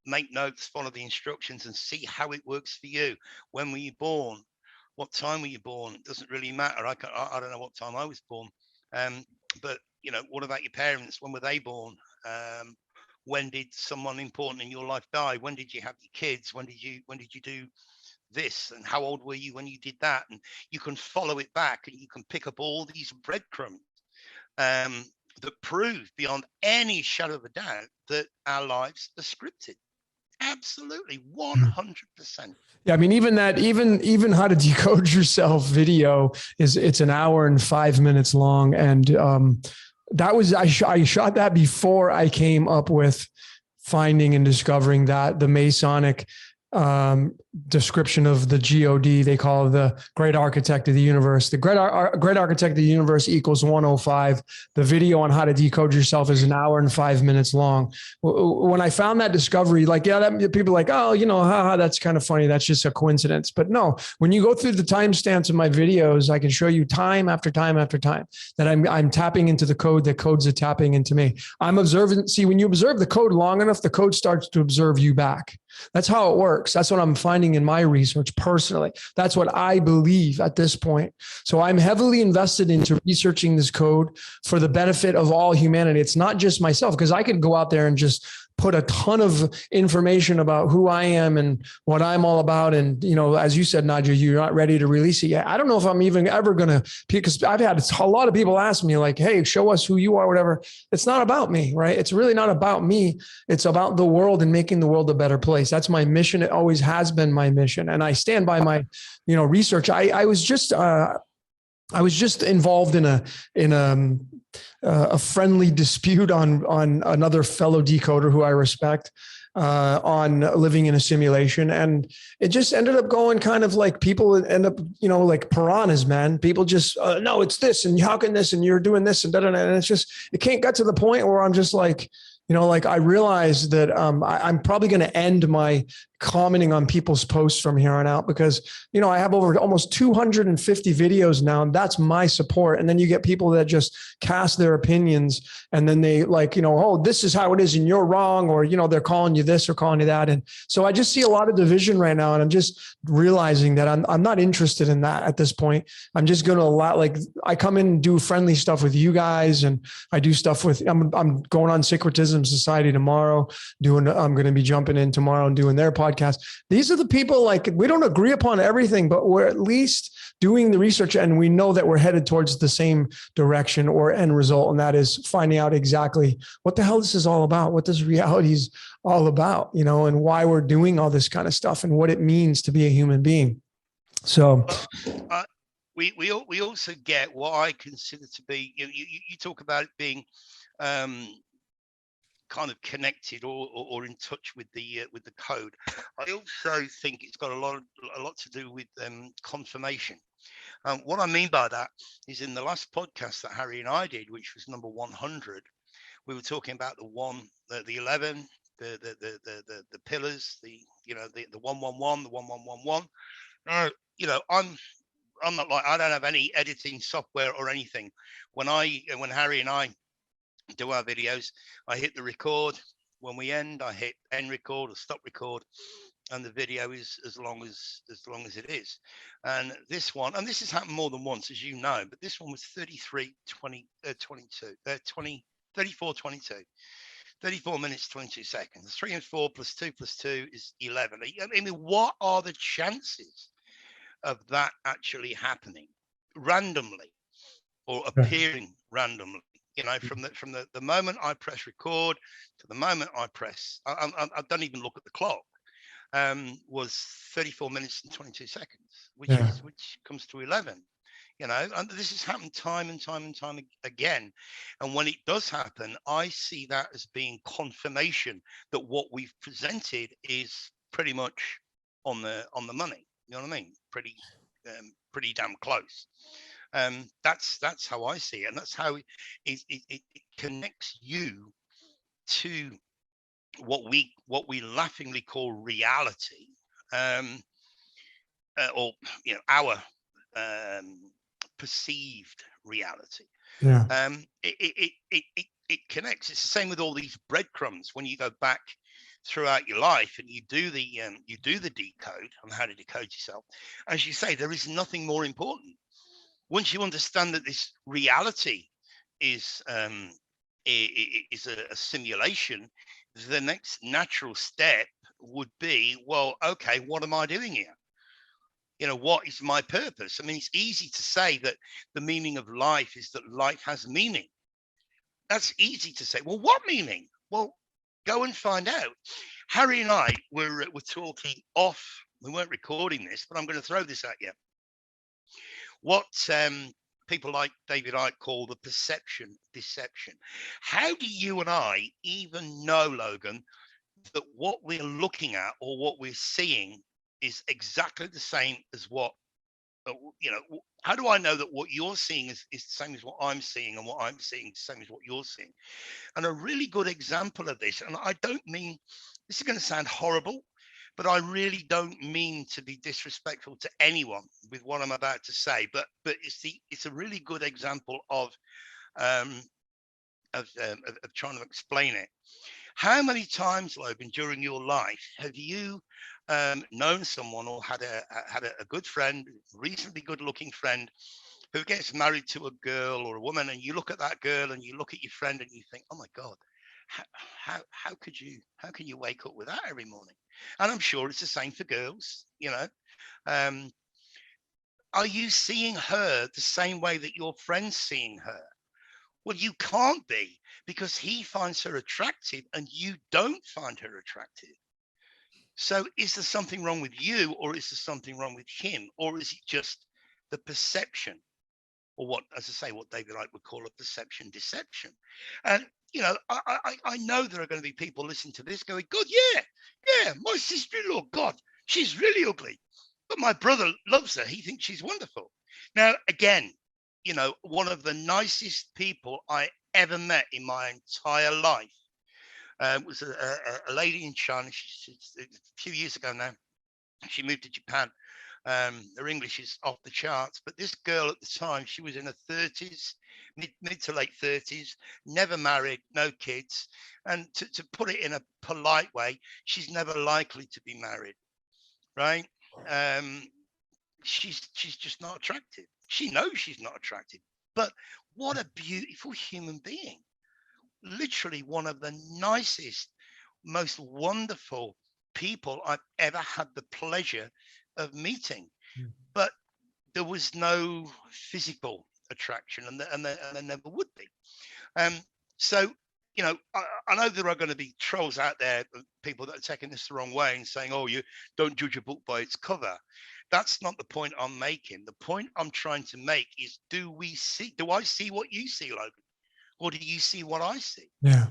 Make notes, follow the instructions, and see how it works for you. When were you born? What time were you born? It doesn't really matter. I don't know what time I was born. But what about your parents? When were they born? When did someone important in your life die? When did you have your kids? When did you do this, and how old were you when you did that, and you can follow it back, and you can pick up all these breadcrumbs that prove beyond any shadow of a doubt that our lives are scripted. Absolutely, 100%. Yeah, I mean, even how to decode yourself video it's an hour and 5 minutes long, and that was I shot that before I came up with finding and discovering that the Masonic description of the God, they call the great architect of the universe. The great architect of the universe equals 105. The video on how to decode yourself is an hour and 5 minutes long. When I found that discovery, like, yeah, people are like, oh, you know, haha, that's kind of funny. That's just a coincidence. But no, when you go through the timestamps of my videos, I can show you time after time after time that I'm tapping into the code, that codes are tapping into me. I'm observant. See, when you observe the code long enough, the code starts to observe you back. That's how it works. That's what I'm finding in my research personally. That's what I believe at this point. So I'm heavily invested into researching this code for the benefit of all humanity. It's not just myself, because I could go out there and just put a ton of information about who I am and what I'm all about. And, you know, as you said, Nigel, you're not ready to release it yet. I don't know if I'm even ever going to, because I've had a lot of people ask me like, hey, show us who you are, whatever. It's not about me, right? It's really not about me. It's about the world and making the world a better place. That's my mission. It always has been my mission. And I stand by my, you know, research. I was just involved in a friendly dispute on another fellow decoder who I respect, on living in a simulation. And it just ended up going kind of like people end up, you know, like piranhas, man. People just, no, it's this, and how can this, and you're doing this, and da-da-da. And it's just, it can't get to the point where I'm just like, you know, like I realized that I'm probably going to end my commenting on people's posts from here on out, because, you know, I have over almost 250 videos now, and that's my support. And then you get people that just cast their opinions, and then they like, you know, oh, this is how it is and you're wrong, or, you know, they're calling you this or calling you that. And so I just see a lot of division right now, and I'm just realizing that I'm not interested in that at this point. I'm just going to allow, like, I come in and do friendly stuff with you guys, and I do stuff with, I'm going on Syncretism Society tomorrow, I'm going to be jumping in tomorrow and doing their podcast. These are the people, like, we don't agree upon everything, but we're at least doing the research, and we know that we're headed towards the same direction or end result. And that is finding out exactly what the hell this is all about, what this reality is all about, you know, and why we're doing all this kind of stuff and what it means to be a human being. So we also get what I consider to be, you talk about it being kind of connected or in touch with the code. I also think it's got a lot to do with confirmation. What I mean by that is, in the last podcast that Harry and I did, which was number 100, we were talking about the 11, the pillars, the 111, the 1111. You know, I'm not like, I don't have any editing software or anything. When Harry and I do our videos, I hit the record. When we end, I hit end record or stop record, and the video is as long as it is. And this one, and this has happened more than once, as you know, but this one was 34 minutes 22 seconds. 3 and 4 plus 2 plus 2 is 11. I mean, what are the chances of that actually happening randomly or appearing randomly? You know, from the moment I press record to the moment I press, I don't even look at the clock, was 34 minutes and 22 seconds, which comes to 11. You know, and this has happened time and time again. And when it does happen, I see that as being confirmation that what we've presented is pretty much on the money. You know what I mean? Pretty damn close. That's how I see it, and that's how it connects you to what we laughingly call reality, or, you know, our perceived reality. It connects. It's the same with all these breadcrumbs. When you go back throughout your life and you do the decode on how to decode yourself, as you say, there is nothing more important. Once you understand that this reality is a simulation, the next natural step would be, well, okay, what am I doing here? what is my purpose? I mean, it's easy to say that the meaning of life is that life has meaning. That's easy to say. Well, what meaning? Well, go and find out. Harry and I were talking off. We weren't recording this, but I'm going to throw this at you. What people like David Icke call the perception deception. How do you and I even know, Logan, that what we're looking at or what we're seeing is exactly the same as what, how do I know that what you're seeing is the same as what I'm seeing, and what I'm seeing is the same as what you're seeing? And a really good example of this, and I don't mean, this is going to sound horrible, but I really don't mean to be disrespectful to anyone with what I'm about to say, but it's a really good example of trying to explain it. How many times, Logan, during your life have you known someone or had a good friend, reasonably good-looking friend, who gets married to a girl or a woman, and you look at that girl and you look at your friend and you think, oh my God, how can you wake up with that every morning? And I'm sure it's the same for girls. Are you seeing her the same way that your friend's seeing her? Well, you can't be, because he finds her attractive and you don't find her attractive. So is there something wrong with you, or is there something wrong with him, or is it just the perception, or what, as I say, what David Icke would call a perception deception? And I know there are going to be people listening to this going, God, yeah, my sister-in-law, God, she's really ugly, but my brother loves her. He thinks she's wonderful. Now, again, one of the nicest people I ever met in my entire life was a lady in China. She's a few years ago now. She moved to Japan. Her English is off the charts, but this girl at the time, she was in her 30s, mid to late 30s, never married, no kids. And to put it in a polite way, she's never likely to be married, right? She's just not attractive. She knows she's not attractive, but what a beautiful human being. Literally one of the nicest, most wonderful people I've ever had the pleasure of meeting. But there was no physical attraction, and there never would be. So, I know there are going to be trolls out there, people that are taking this the wrong way and saying, oh, you don't judge a book by its cover. That's not the point I'm making. The point I'm trying to make is, do I see what you see, Logan? Or do you see what I see? Yeah.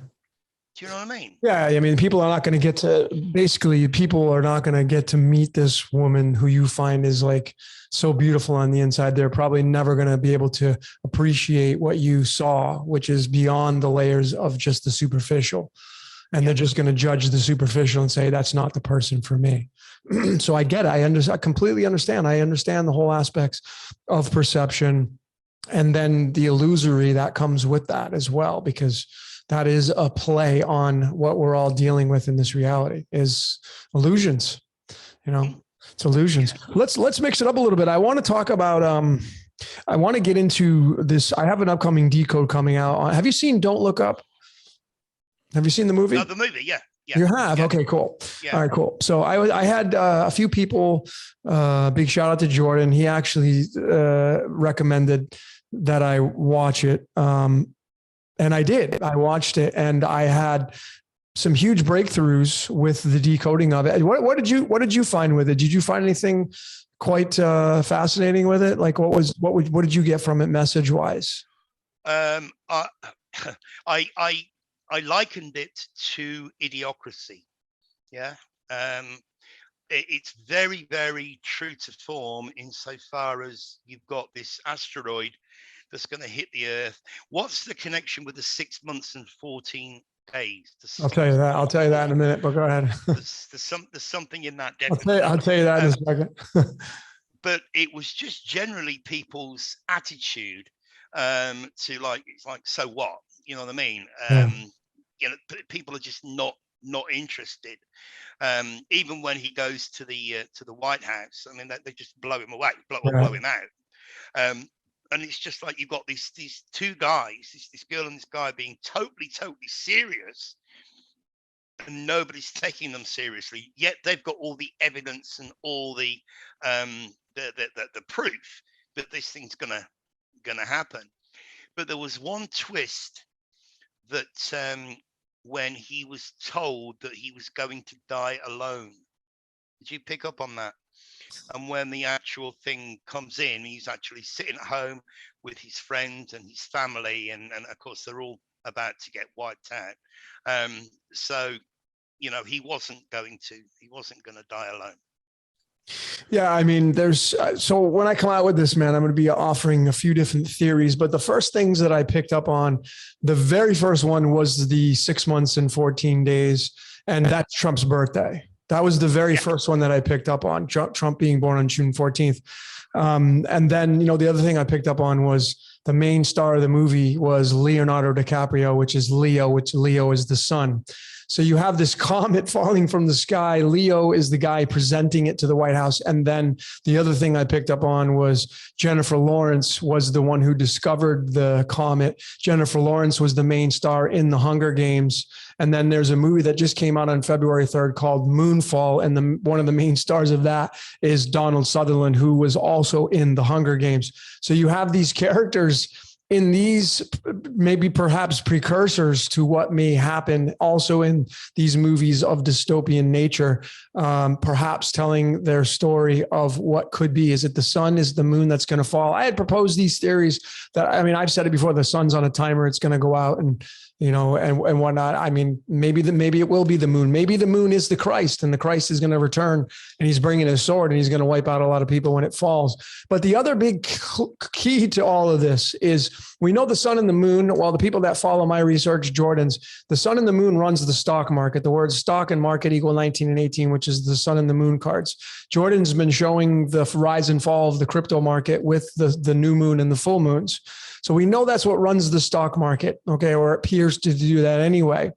Do you know what I mean? Yeah. I mean, people are not going to get to, basically, people are not going to get to meet this woman who you find is like so beautiful on the inside. They're probably never going to be able to appreciate what you saw, which is beyond the layers of just the superficial. And they're just going to judge the superficial and say, that's not the person for me. So I get it. I completely understand. I understand the whole aspects of perception, and then the illusory that comes with that as well, because that is a play on what we're all dealing with in this reality is illusions. It's illusions. Let's mix it up a little bit. I want to talk about, I want to get into this. I have an upcoming decode coming out. Have you seen Don't Look Up? Have you seen the movie? No, the movie, yeah. You have? Yeah. Okay, cool. Yeah. All right, cool. So I had a few people, big shout out to Jordan. He actually recommended that I watch it. And I did. I watched it, and I had some huge breakthroughs with the decoding of it. What did you find with it? Did you find anything quite fascinating with it? Like what did you get from it message wise? I likened it to Idiocracy. Yeah. It's very, very true to form insofar as you've got this asteroid that's going to hit the Earth. What's the connection with the 6 months and 14 days? I'll tell you that. I'll tell you that in a minute, but go ahead. There's something in that, definitely. I'll tell you that in a second. But it was just generally people's attitude to like, it's like, so what? You know what I mean? People are just not interested. Even when he goes to the White House, I mean, they just blow him away, blow him out. And it's just like you've got these two guys, this girl and this guy, being totally serious, and nobody's taking them seriously. Yet they've got all the evidence and all the the proof that this thing's gonna happen. But there was one twist that when he was told that he was going to die alone. Did you pick up on that? And when the actual thing comes in, he's actually sitting at home with his friends and his family, and of course they're all about to get wiped out. So, you know, he wasn't going to die alone. Yeah, I mean, so when I come out with this, man, I'm going to be offering a few different theories, but the first things that I picked up on, the very first one was the 6 months and 14 days, and that's Trump's birthday. That was the very first one that I picked up on, Trump being born on June 14th. And then, you know, the other thing I picked up on was the main star of the movie was Leonardo DiCaprio, which is Leo, which Leo is the sun. So you have this comet falling from the sky. Leo is the guy presenting it to the White House. And then the other thing I picked up on was Jennifer Lawrence was the one who discovered the comet. Jennifer Lawrence was the main star in the Hunger Games. And then there's a movie that just came out on February 3rd called Moonfall. And one of the main stars of that is Donald Sutherland, who was also in the Hunger Games. So you have these characters in these maybe perhaps precursors to what may happen also in these movies of dystopian nature, perhaps telling their story of what could be. Is it the sun? Is the moon that's going to fall? I had proposed these theories that, I mean, I've said it before, the sun's on a timer, it's going to go out and, you know, and whatnot. I mean, maybe it will be the moon. Maybe the moon is the Christ and the Christ is going to return and he's bringing his sword and he's going to wipe out a lot of people when it falls. But the other big key to all of this is we know the sun and the moon. Well, the people that follow my research, Jordan's, the sun and the moon runs the stock market. The words stock and market equal 19 and 18, which is the sun and the moon cards. Jordan's been showing the rise and fall of the crypto market with the new moon and the full moons. So we know that's what runs the stock market, okay, or it appears to do that anyway.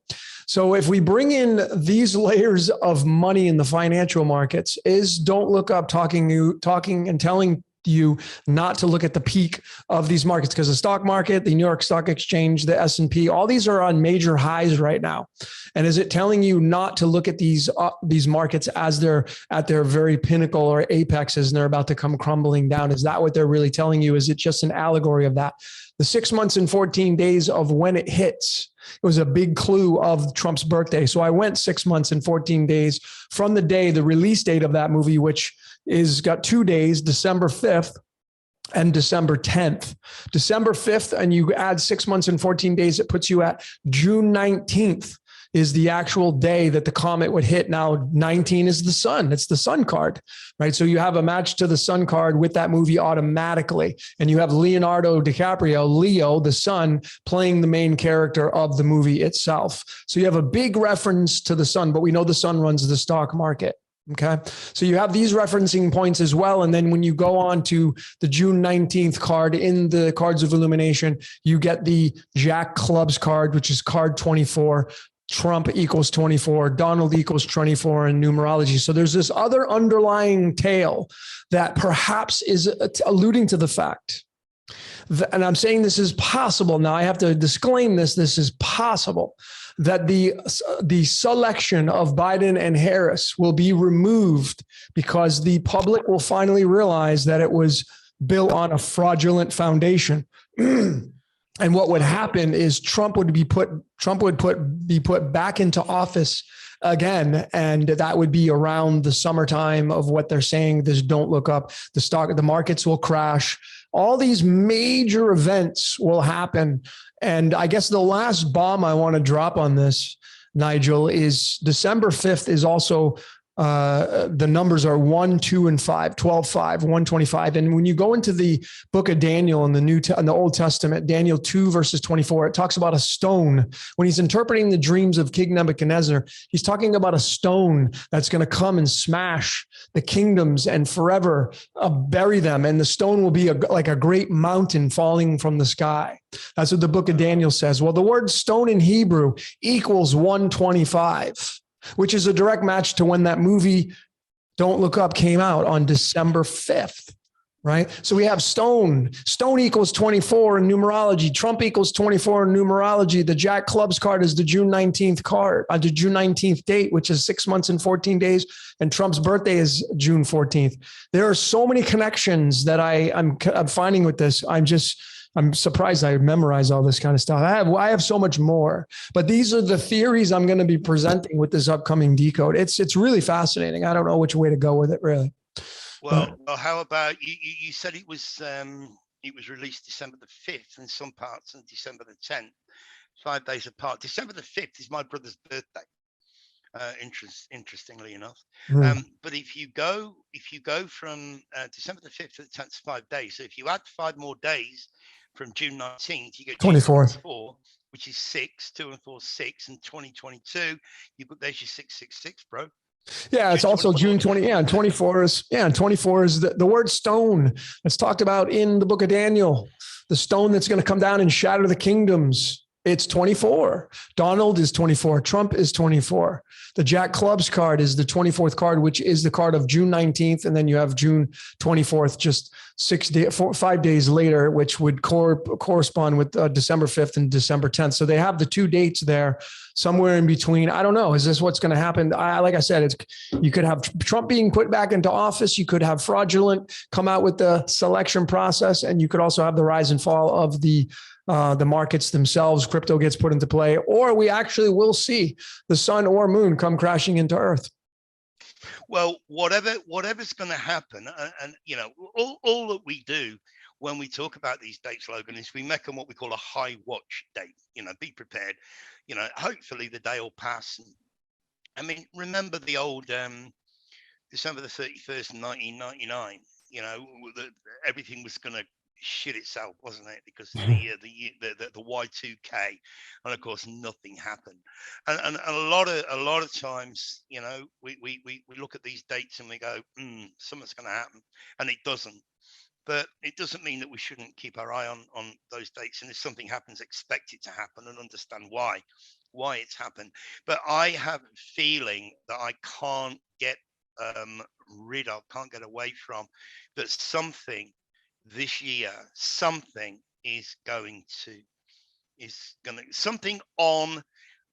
So if we bring in these layers of money in the financial markets, don't look up talking and telling you not to look at the peak of these markets, because the stock market, the New York Stock Exchange, the S&P, all these are on major highs right now. And is it telling you not to look at these markets as they're at their very pinnacle or apexes and they're about to come crumbling down? Is that what they're really telling you? Is it just an allegory of that? The 6 months and 14 days of when it hits, it was a big clue of Trump's birthday. So I went 6 months and 14 days from the day, the release date of that movie, which is got 2 days, December 5th and December 10th. December 5th, and you add 6 months and 14 days, it puts you at June 19th is the actual day that the comet would hit. Now, 19 is the sun. It's the sun card, right? So you have a match to the sun card with that movie automatically. And you have Leonardo DiCaprio, Leo, the sun, playing the main character of the movie itself. So you have a big reference to the sun, but we know the sun runs the stock market. Okay. So you have these referencing points as well. And then when you go on to the June 19th card in the cards of illumination, you get the Jack Clubs card, which is card 24. Trump equals 24, Donald equals 24 in numerology. So there's this other underlying tale that perhaps is alluding to the fact that, and I'm saying this is possible. Now I have to disclaim this is possible, that the selection of Biden and Harris will be removed because the public will finally realize that it was built on a fraudulent foundation. And what would happen is Trump would be put back into office again, and that would be around the summertime of what they're saying. This don't look up. The markets will crash. All these major events will happen. And I guess the last bomb I want to drop on this, Nigel, is December 5th is also the numbers are 1, 2, and 5, 12, 5, 125. And when you go into the book of Daniel in the Old Testament, Daniel 2 verses 24, it talks about a stone. When he's interpreting the dreams of King Nebuchadnezzar, he's talking about a stone that's going to come and smash the kingdoms and forever bury them. And the stone will be like a great mountain falling from the sky. That's what the book of Daniel says. Well, the word stone in Hebrew equals 125. Which is a direct match to when that movie Don't Look Up came out on December 5th. right? So we have stone equals 24 in numerology, Trump equals 24 in numerology. The Jack Clubs card is the June 19th card, the June 19th date, which is 6 months and 14 days. And Trump's birthday is June 14th. There are so many connections that I'm finding with this. I'm surprised I memorize all this kind of stuff. I have so much more, but these are the theories I'm going to be presenting with this upcoming decode. It's really fascinating. I don't know which way to go with it, really. Well, how about you said it was released December the 5th in some parts and December the 10th, 5 days apart. December the 5th is my brother's birthday. Interestingly enough. But if you go from December the 5th to the 10th, 5 days. So if you add 5 more days from June 19th, you get 24, which is 6, 2 and 4, 6, and 2022. There's your 666, bro. Yeah, it's also June 20. Yeah, and 24 is the word stone that's talked about in the book of Daniel. The stone that's going to come down and shatter the kingdoms. It's 24. Donald is 24. Trump is 24. The Jack Clubs card is the 24th card, which is the card of June 19th. And then you have June 24th, just 5 days later, which would correspond with December 5th and December 10th. So they have the 2 dates there somewhere in between. I don't know. Is this what's going to happen? Like I said, you could have Trump being put back into office. You could have fraudulent come out with the selection process. And you could also have the rise and fall of the markets themselves. Crypto gets put into play, or we actually will see the sun or moon come crashing into Earth. Well, whatever's going to happen, and all that we do when we talk about these dates, Logan, is we make them what we call a high watch date. Be prepared. Hopefully the day will pass. I mean, remember the old December the 31st, 1999. Everything was going to shit itself, wasn't it? Because the Y2K, and of course nothing happened. And a lot of times, we look at these dates and we go, something's going to happen, and it doesn't. But it doesn't mean that we shouldn't keep our eye on those dates, and if something happens, expect it to happen and understand why it's happened. But I have a feeling that I can't get can't get away from, that something this year, something is going to something on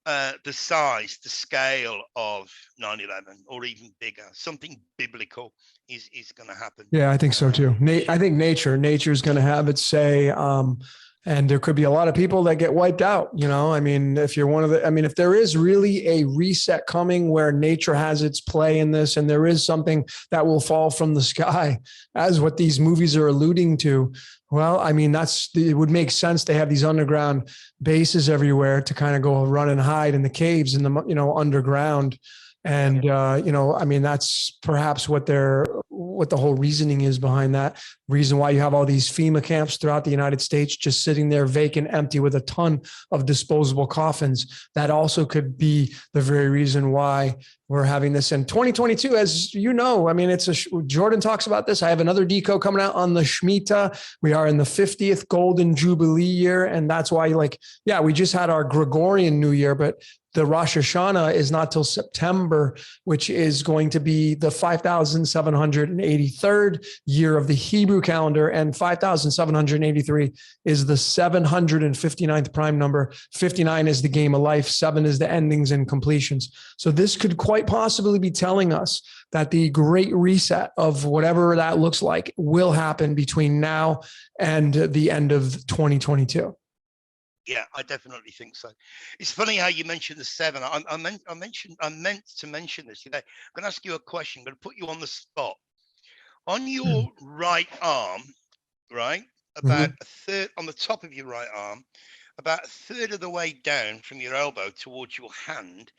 the size, the scale of 9/11, or even bigger, something biblical is going to happen. Yeah, I think so too. I think nature is going to have its say. And there could be a lot of people that get wiped out. I mean, if you're if there is really a reset coming where nature has its play in this, and there is something that will fall from the sky, as what these movies are alluding to, well, I mean, it would make sense to have these underground bases everywhere to kind of go run and hide in the caves in the, underground. And, I mean, that's perhaps what the whole reasoning is behind that. Reason why you have all these FEMA camps throughout the United States just sitting there vacant, empty, with a ton of disposable coffins. That also could be the very reason why we're having this in 2022. As you know, I mean, Jordan talks about this. I have another decode coming out on the Shemitah. We are in the 50th Golden Jubilee year. And that's why, we just had our Gregorian New Year, but the Rosh Hashanah is not till September, which is going to be the 5,783rd year of the Hebrew calendar, and 5,783 is the 759th prime number. 59 is the game of life. 7 is the endings and completions. So this could quite possibly be telling us that the great reset of whatever that looks like will happen between now and the end of 2022. Yeah, I definitely think so. It's funny how you mentioned the 7. I meant to mention this today. I'm going to ask you a question. I'm going to put you on the spot. On your right arm, right, about a third on the top of your right arm, about a third of the way down from your elbow towards your hand,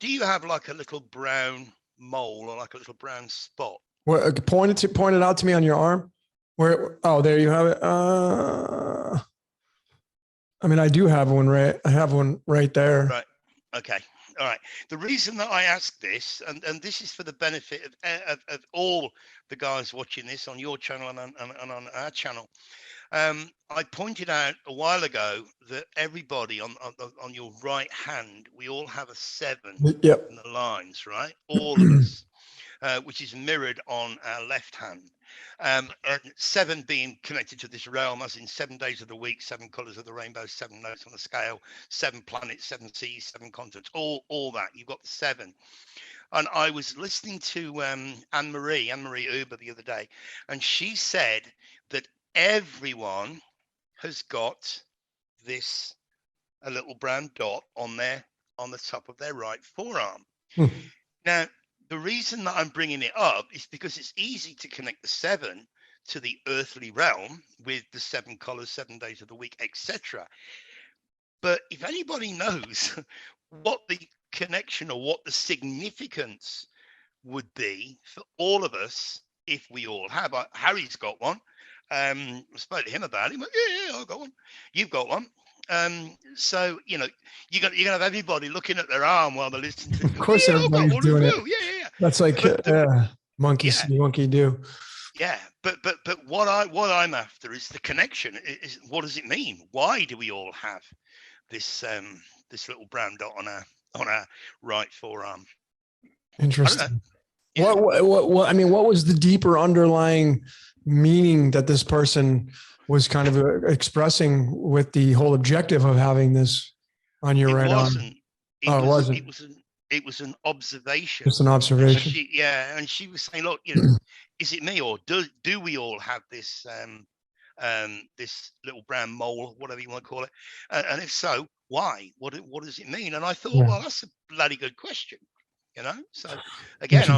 do you have like a little brown mole or like a little brown spot? Point it out to me on your arm. Where? Oh, there you have it. I mean, I do have one right. I have one right there. Right. Okay. All right. The reason that I ask this, and this is for the benefit of all the guys watching this on your channel and on our channel, I pointed out a while ago that everybody on your right hand, we all have a 7 Yep. in the lines, right? All of us, which is mirrored on our left hand. And 7 being connected to this realm, as in 7 days of the week, 7 colors of the rainbow, 7 notes on the scale, 7 planets, 7 seas, 7 continents, all that. You've got the 7. And I was listening to Anne-Marie Uber the other day, and she said that everyone has got this a little brown dot on the top of their right forearm. Now, the reason that I'm bringing it up is because it's easy to connect the 7 to the earthly realm with the 7 colors, 7 days of the week, etc. But if anybody knows what the connection or what the significance would be for all of us if we all have, Harry's got one. I spoke to him about it. He went, yeah, I've got one. You've got one. So you're gonna have everybody looking at their arm while they're listening to it. Of course, everybody's doing it. Yeah. That's like monkey see, monkey do. Yeah, but what I'm after is the connection. Is what does it mean? Why do we all have this little brown dot on our right forearm? Interesting. Yeah. What I mean, what was the deeper underlying meaning that this person was kind of expressing with the whole objective of having this on your right arm? It wasn't. It was an observation. Just an observation. And she was saying, look, is it me, or do we all have this this little brown mole, whatever you want to call it? And if so, why? What does it mean? And I thought, well, that's a bloody good question. So again,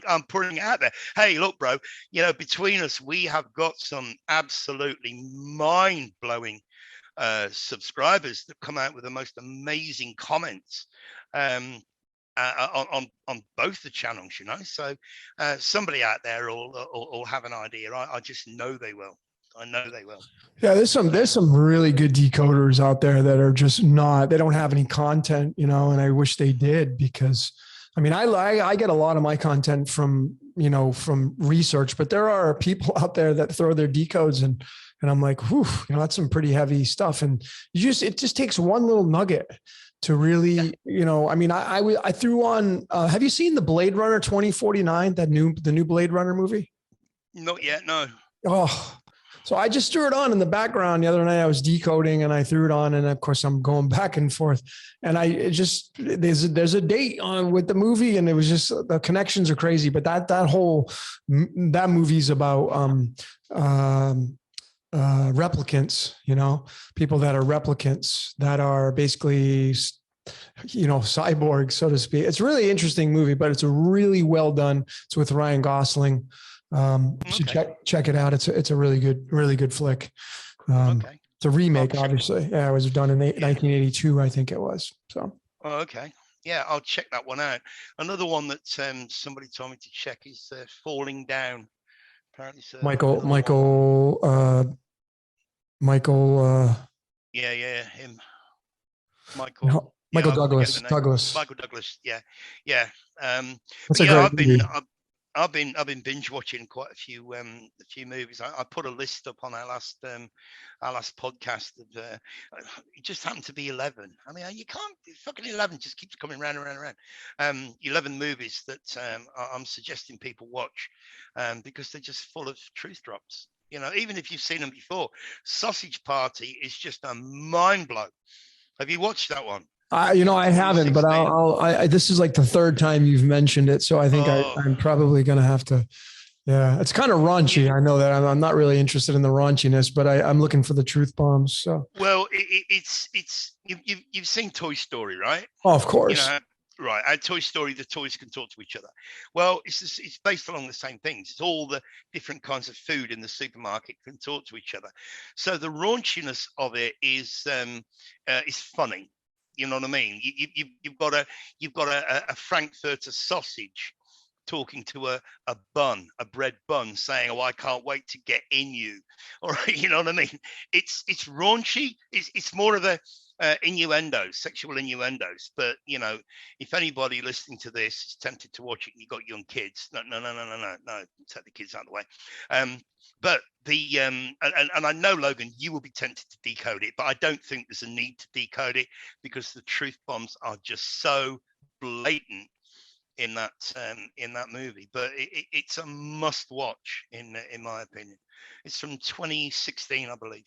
I'm putting it out there. Hey, look, bro, between us, we have got some absolutely mind-blowing subscribers that come out with the most amazing comments on both the channels, So somebody out there will have an idea. I just know they will. I know they will. Yeah, there's some really good decoders out there that are just they don't have any content, and I wish they did, because I mean, I get a lot of my content from research, but there are people out there that throw their decodes and I'm like, whew, that's some pretty heavy stuff. And it just takes one little nugget to really, I mean, I threw on, have you seen the Blade Runner 2049, the new Blade Runner movie? Not yet. No. Oh, so I just threw it on in the background the other night. I was decoding and I threw it on, and of course I'm going back and forth. And there's a date on with the movie, and it was just, the connections are crazy. But that movie's about replicants, people that are replicants that are basically cyborgs, so to speak. It's a really interesting movie, but it's a really well done. It's with Ryan Gosling. You should check it out. It's a really good flick. It's a remake, obviously. Yeah, it was done in 1982, I think it was. So. Oh, okay. Yeah, I'll check that one out. Another one that somebody told me to check is Falling Down. Apparently, Michael. Yeah, him. Michael. No, Michael Douglas. Michael Douglas. Yeah. That's a great movie. I've been binge watching quite a few movies. I put a list up on our last podcast of it just happened to be 11. I mean, you can't, fucking 11 just keeps coming round and round and round. 11 movies that I'm suggesting people watch because they're just full of truth drops. Even if you've seen them before. Sausage Party is just a mind blow. Have you watched that one? I haven't, but this is like the third time you've mentioned it. So I think I'm probably going to have to, it's kind of raunchy. I know that I'm not really interested in the raunchiness, but I'm looking for the truth bombs. So, well, you've seen Toy Story, right? Oh, of course. Right. At Toy Story, the toys can talk to each other. Well, it's based along the same things. It's all the different kinds of food in the supermarket can talk to each other. So the raunchiness of it is funny. You know what I mean? You've got a Frankfurter sausage talking to a bread bun, saying, "Oh, I can't wait to get in you." All right, you know what I mean? It's raunchy. It's more of a innuendos, sexual innuendos. But if anybody listening to this is tempted to watch it, you've got young kids. No, take the kids out of the way. But the and I know, Logan, you will be tempted to decode it, but I don't think there's a need to decode it because the truth bombs are just so blatant in that movie, but it's a must watch in my opinion. It's from 2016, I believe.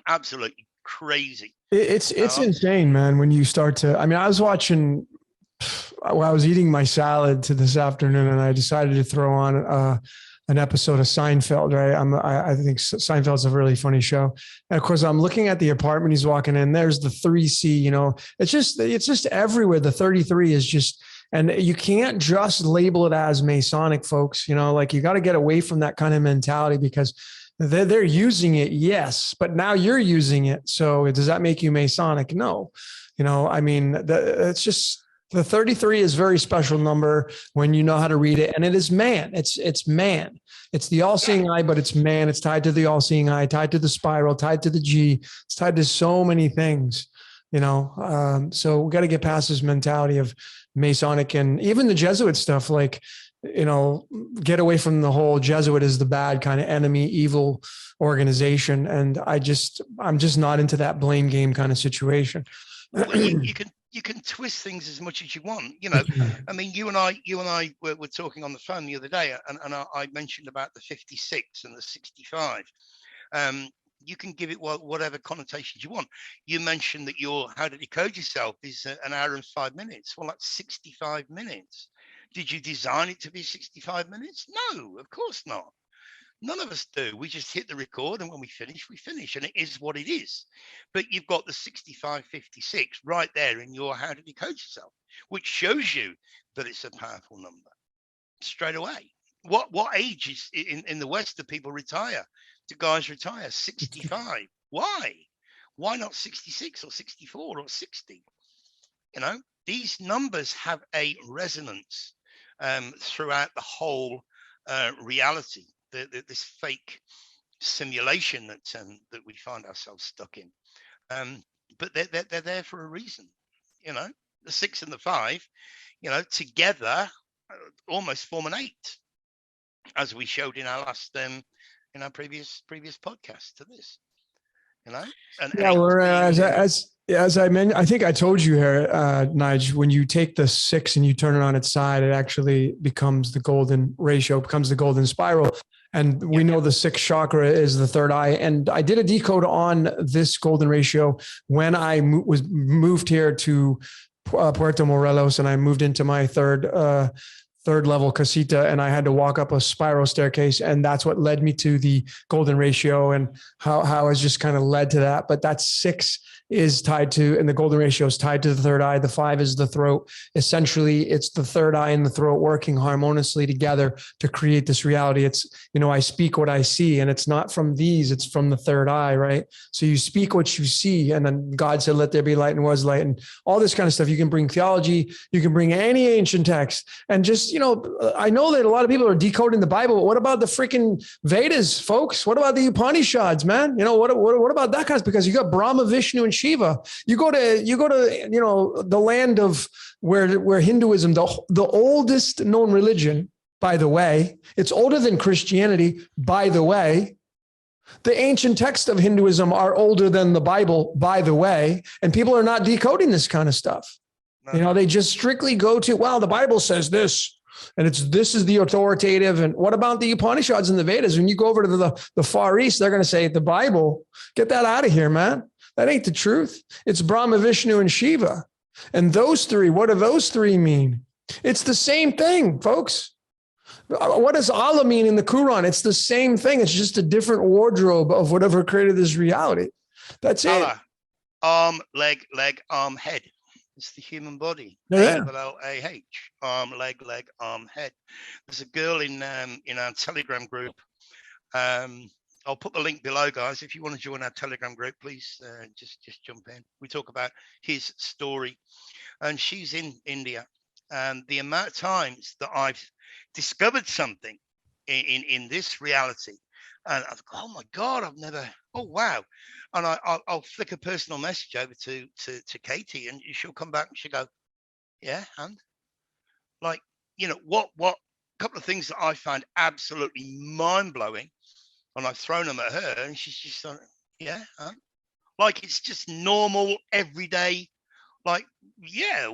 Absolutely crazy. It's insane, man. When you start to, I mean, I was watching, well, I was eating my salad to this afternoon, and I decided to throw on an episode of Seinfeld. Right, I think Seinfeld's a really funny show, and of course, I'm looking at the apartment he's walking in. There's the 3C. You know, it's just everywhere. The 33 is just. And you can't just label it as Masonic, folks. You know, like you got to get away from that kind of mentality, because they're using it, yes, but now you're using it. So does that make you Masonic? No. You know, I mean, it's just the 33 is a very special number when you know how to read it, and it is man. It's man. It's the all-seeing eye, but it's man. It's tied to the all-seeing eye, tied to the spiral, tied to the G. It's tied to so many things. You know, so we got to get past this mentality of Masonic and even the Jesuit stuff. Like, you know, get away from the whole Jesuit is the bad kind of enemy, evil organization. And I'm just not into that blame game kind of situation. Well, you can twist things as much as you want. You know, I mean, you and I were talking on the phone the other day, and I mentioned about the 56 and the 65. You can give it whatever connotations you want. You mentioned that your how to decode yourself is an hour and 5 minutes. Well, that's 65 minutes. Did you design it to be 65 minutes? No, of course not. None of us do. We just hit the record, and when we finish, and it is what it is. But you've got the 6556 right there in your how to decode yourself, which shows you that it's a powerful number straight away. What age is in the West do people retire? Do guys retire? 65. Why? Why not 66 or 64 or 60? You know, these numbers have a resonance throughout the whole reality. This fake simulation that we find ourselves stuck in. But they're there for a reason. You know, the 6 and the 5, you know, together almost form an 8, as we showed in our last in our previous podcast to this. You know, yeah, we're as I mentioned, I think I told you here, Nigel, when you take the 6 and you turn it on its side, it actually becomes the golden ratio, becomes the golden spiral. And we know the 6th chakra is the third eye. And I did a decode on this golden ratio when I was moved here to Puerto Morelos, and I moved into my third level casita, and I had to walk up a spiral staircase, and that's what led me to the golden ratio, and how I was just kind of led to that. But that 6 is tied to, and the golden ratio is tied to the third eye. The 5 is the throat. Essentially, it's the third eye and the throat working harmoniously together to create this reality. It's, you know, I speak what I see, and it's not from these, it's from the third eye, right? So you speak what you see, and then God said, let there be light, and was light, and all this kind of stuff. You can bring theology, you can bring any ancient text, and just, you know, I know that a lot of people are decoding the Bible, but what about the freaking Vedas, folks? What about the Upanishads, man? You know, what about that kind of, because you got Brahma, Vishnu, and Shiva. You go to, you know, the land of where Hinduism, the oldest known religion, by the way, it's older than Christianity, by the way. The ancient texts of Hinduism are older than the Bible, by the way, and people are not decoding this kind of stuff. You know, they just strictly go to, well, the Bible says this, and this is the authoritative. And what about the Upanishads and the Vedas? When you go over to the Far East, they're going to say the Bible, get that out of here, man. That ain't the truth. It's Brahma, Vishnu, and Shiva. And those 3, what do those 3 mean? It's the same thing, folks. What does Allah mean in the Quran? It's the same thing. It's just a different wardrobe of whatever created this reality. That's Allah. it. Arm, leg, arm, head. It's the human body. Yeah. A-L-A-H. Arm, leg, arm, head. There's a girl in our Telegram group. I'll put the link below, guys. If you want to join our Telegram group, please just jump in. We talk about his story, and she's in India. And the amount of times that I've discovered something in this reality, and I thought, oh my God, I've never. Oh wow! And I'll flick a personal message over to Katie, and she'll come back and she'll go, yeah, and like, you know, what couple of things that I find absolutely mind blowing. And I've thrown them at her, and she's just like, yeah, like it's just normal, everyday like, yeah,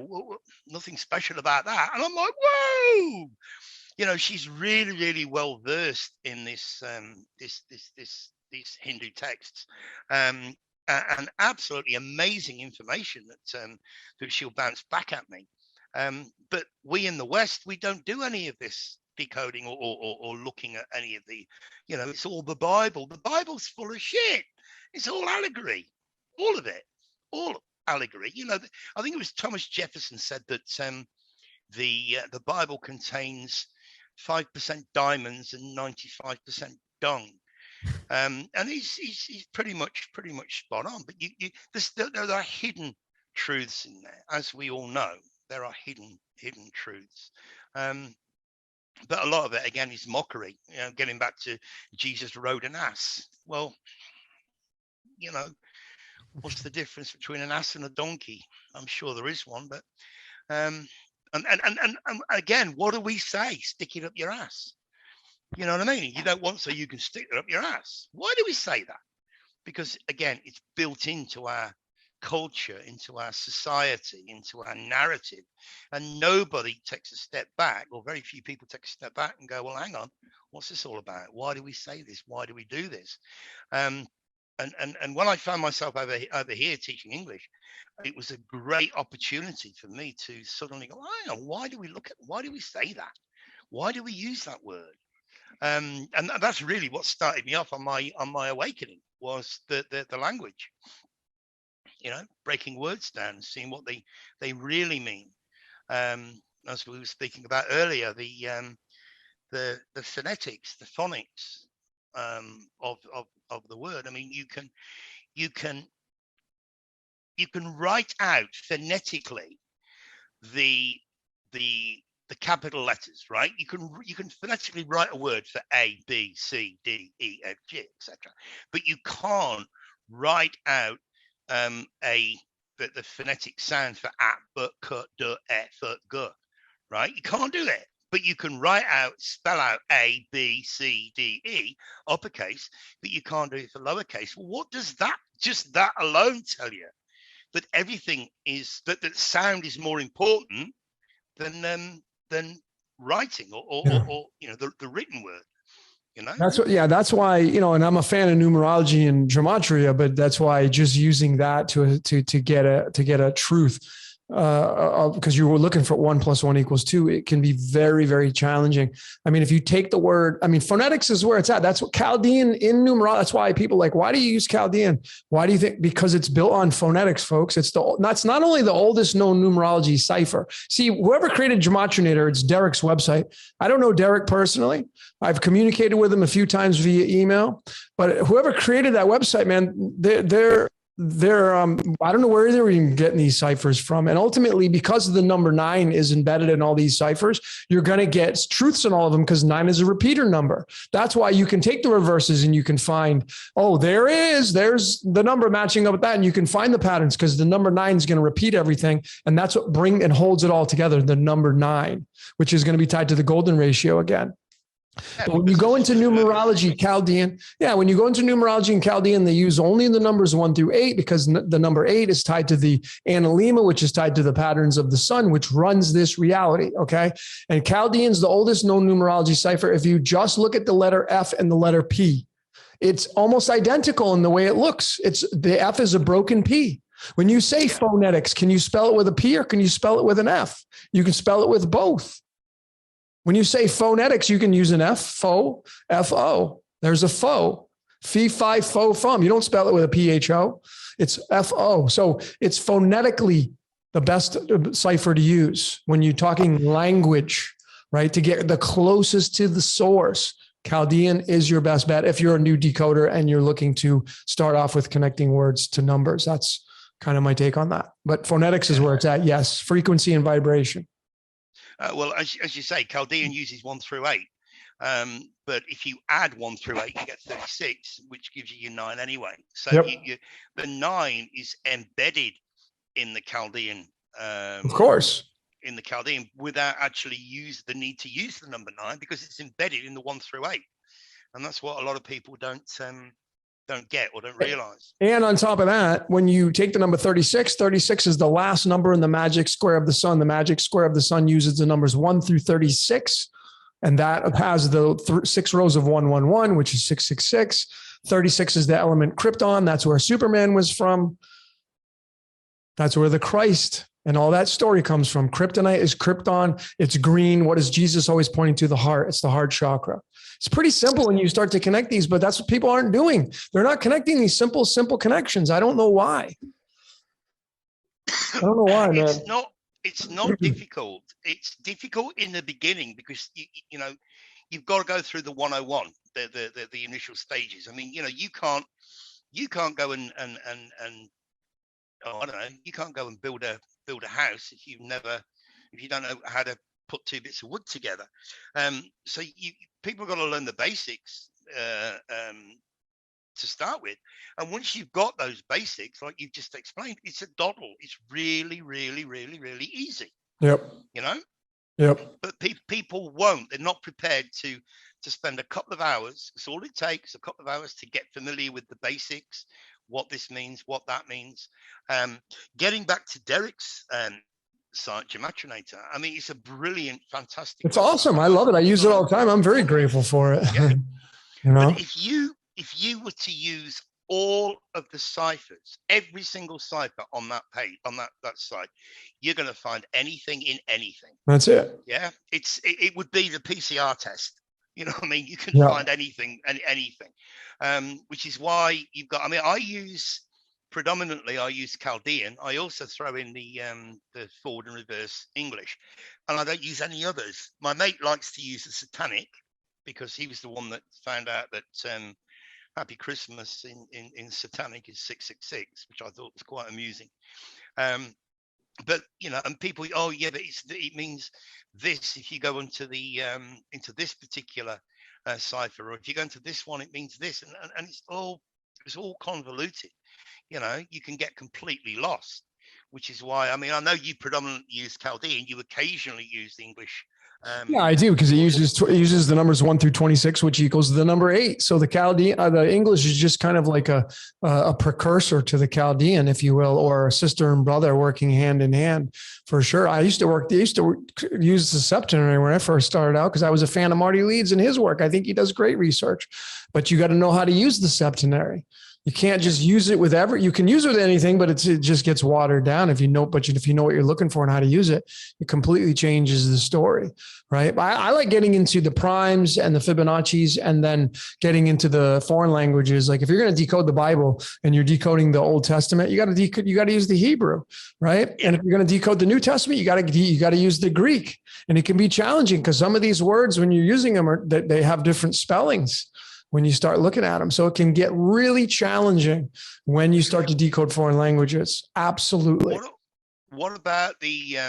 nothing special about that. And I'm like, whoa, you know, she's really, really well versed in this, these Hindu texts, and absolutely amazing information that she'll bounce back at me. But we in the West, we don't do any of this decoding or looking at any of the, you know, it's all the Bible. The Bible's full of shit. It's all allegory, all of it, all allegory. You know, I think it was Thomas Jefferson said that the Bible contains 5% diamonds and 95% dung. And he's pretty much spot on. But there are hidden truths in there, as we all know. There are hidden truths. But a lot of it, again, is mockery. You know, getting back to Jesus rode an ass. Well, you know, what's the difference between an ass and a donkey? I'm sure there is one, but and again, what do we say? Stick it up your ass. You know what I mean? You don't want, so you can stick it up your ass. Why do we say that? Because again, it's built into our culture, into our society, into our narrative, and nobody takes a step back, or very few people take a step back and go, well, hang on, what's this all about? Why do we say this? Why do we do this? And when I found myself over here teaching English, it was a great opportunity for me to suddenly go, hang on, why do we say that? Why do we use that word? And that's really what started me off on my awakening, was the language. You know, breaking words down, seeing what they really mean. As we were speaking about earlier, the phonetics, the phonics of the word. I mean, you can write out phonetically the capital letters, right? You can phonetically write a word for A, B, C, D, E, F, G, etc. But you can't write out the phonetic sound for at, but, cut, d, f, g, right? You can't do it. But you can spell out A, B, C, D, E, uppercase, but you can't do it for lowercase. Well, what does just that alone tell you? That everything is, that sound is more important than writing or you know, the written word. You know? That's why, you know, and I'm a fan of numerology and gematria, but that's why just using that to get a truth, because you were looking for 1 + 1 = 2, it can be very, very challenging. I mean, if you take the word, I mean, phonetics is where it's at. That's what Chaldean in numerology. That's why people like, why do you use Chaldean? Why do you think? Because it's built on phonetics, folks. That's not only the oldest known numerology cipher. See, whoever created Gematrinator, it's Derek's website. I don't know Derek personally. I've communicated with him a few times via email, but whoever created that website, man, they're I don't know where they're even getting these ciphers from. And ultimately, because the number 9 is embedded in all these ciphers, you're going to get truths in all of them, because 9 is a repeater number. That's why you can take the reverses and you can find, oh, there's the number matching up with that. And you can find the patterns, because the number 9 is going to repeat everything. And that's what holds it all together. The number 9, which is going to be tied to the golden ratio again. Yeah, but when you go into numerology, Chaldean, when you go into numerology and Chaldean, they use only the numbers 1 through 8, because the number 8 is tied to the analema, which is tied to the patterns of the sun, which runs this reality. Okay. And Chaldean's the oldest known numerology cipher. If you just look at the letter F and the letter P, it's almost identical in the way it looks. The F is a broken P. When you say phonetics, can you spell it with a P or can you spell it with an F? You can spell it with both. When you say phonetics, you can use an F, fo, F-O. There's a fo, fee, fi, fo, fum. You don't spell it with a P-H-O. It's F-O. So it's phonetically the best cipher to use when you're talking language, right? To get the closest to the source. Chaldean is your best bet if you're a new decoder and you're looking to start off with connecting words to numbers. That's kind of my take on that. But phonetics is where it's at. Yes, frequency and vibration. Well, as you say, Chaldean uses 1 through 8. But if you add 1 through 8, you get 36, which gives you your 9 anyway. So the 9 is embedded in the Chaldean. Of course. In the Chaldean, without actually the need to use the number 9, because it's embedded in the 1 through 8. And that's what a lot of people don't don't get or don't realize. And on top of that, when you take the number 36, 36 is the last number in the magic square of the sun. The magic square of the sun uses the numbers 1 through 36. And that has the 6 rows of 111, which is 666. 36 is the element Krypton. That's where Superman was from. That's where the Christ and all that story comes from. Kryptonite is Krypton. It's green. What is Jesus always pointing to? The heart. It's the heart chakra. It's pretty simple when you start to connect these, but that's what people aren't doing. They're not connecting these simple connections. I don't know why. I don't know why, man. It's not difficult. It's difficult in the beginning because you know you've got to go through the 101, the initial stages. I mean, you know, you can't go and oh, I don't know, you can't go and build a house if you don't know how to put 2 bits of wood together. So people got to learn the basics to start with, and once you've got those basics, like you've just explained, it's a doddle. It's really, really, really, really easy. Yep. You know. Yep. But people won't. They're not prepared to spend a couple of hours. It's all it takes, a couple of hours to get familiar with the basics, what this means, what that means. Getting back to Derek's site, Gematrinator. I mean, it's a brilliant, fantastic. It's awesome. I love it. I use it all the time. I'm very grateful for it. Yeah. You know, but if you were to use all of the ciphers, every single cipher on that page, on that site, you're going to find anything in anything. That's it. Yeah, it would be the PCR test. You know what I mean? You can find anything and anything, which is why you've got. I mean, I use Chaldean. I also throw in the forward and reverse English, and I don't use any others. My mate likes to use the Satanic because he was the one that found out that Happy Christmas in Satanic is 666, which I thought was quite amusing. But you know, and people, oh yeah, but it means this if you go into this particular cipher, or if you go into this one, it means this, and it's all convoluted. You know, you can get completely lost, which is why, I mean, I know you predominantly use Chaldean. You occasionally use the English. Yeah, I do, because it uses the numbers 1 through 26, which equals the number 8. So the Chaldean, the English is just kind of like a precursor to the Chaldean, if you will, or a sister and brother working hand in hand for sure. They used to use the septenary when I first started out because I was a fan of Marty Leeds and his work. I think he does great research, but you got to know how to use the septenary. You can't just use it with you can use it with anything, but it just gets watered down if you know what you're looking for and how to use it, it completely changes the story, right? I like getting into the primes and the Fibonacci's and then getting into the foreign languages. Like if you're going to decode the Bible and you're decoding the Old Testament, you got to use the Hebrew, right? And if you're going to decode the New Testament, you got to use the Greek, and it can be challenging because some of these words, when you're using them, they have different spellings when you start looking at them. So it can get really challenging when you start to decode foreign languages. Absolutely. What about the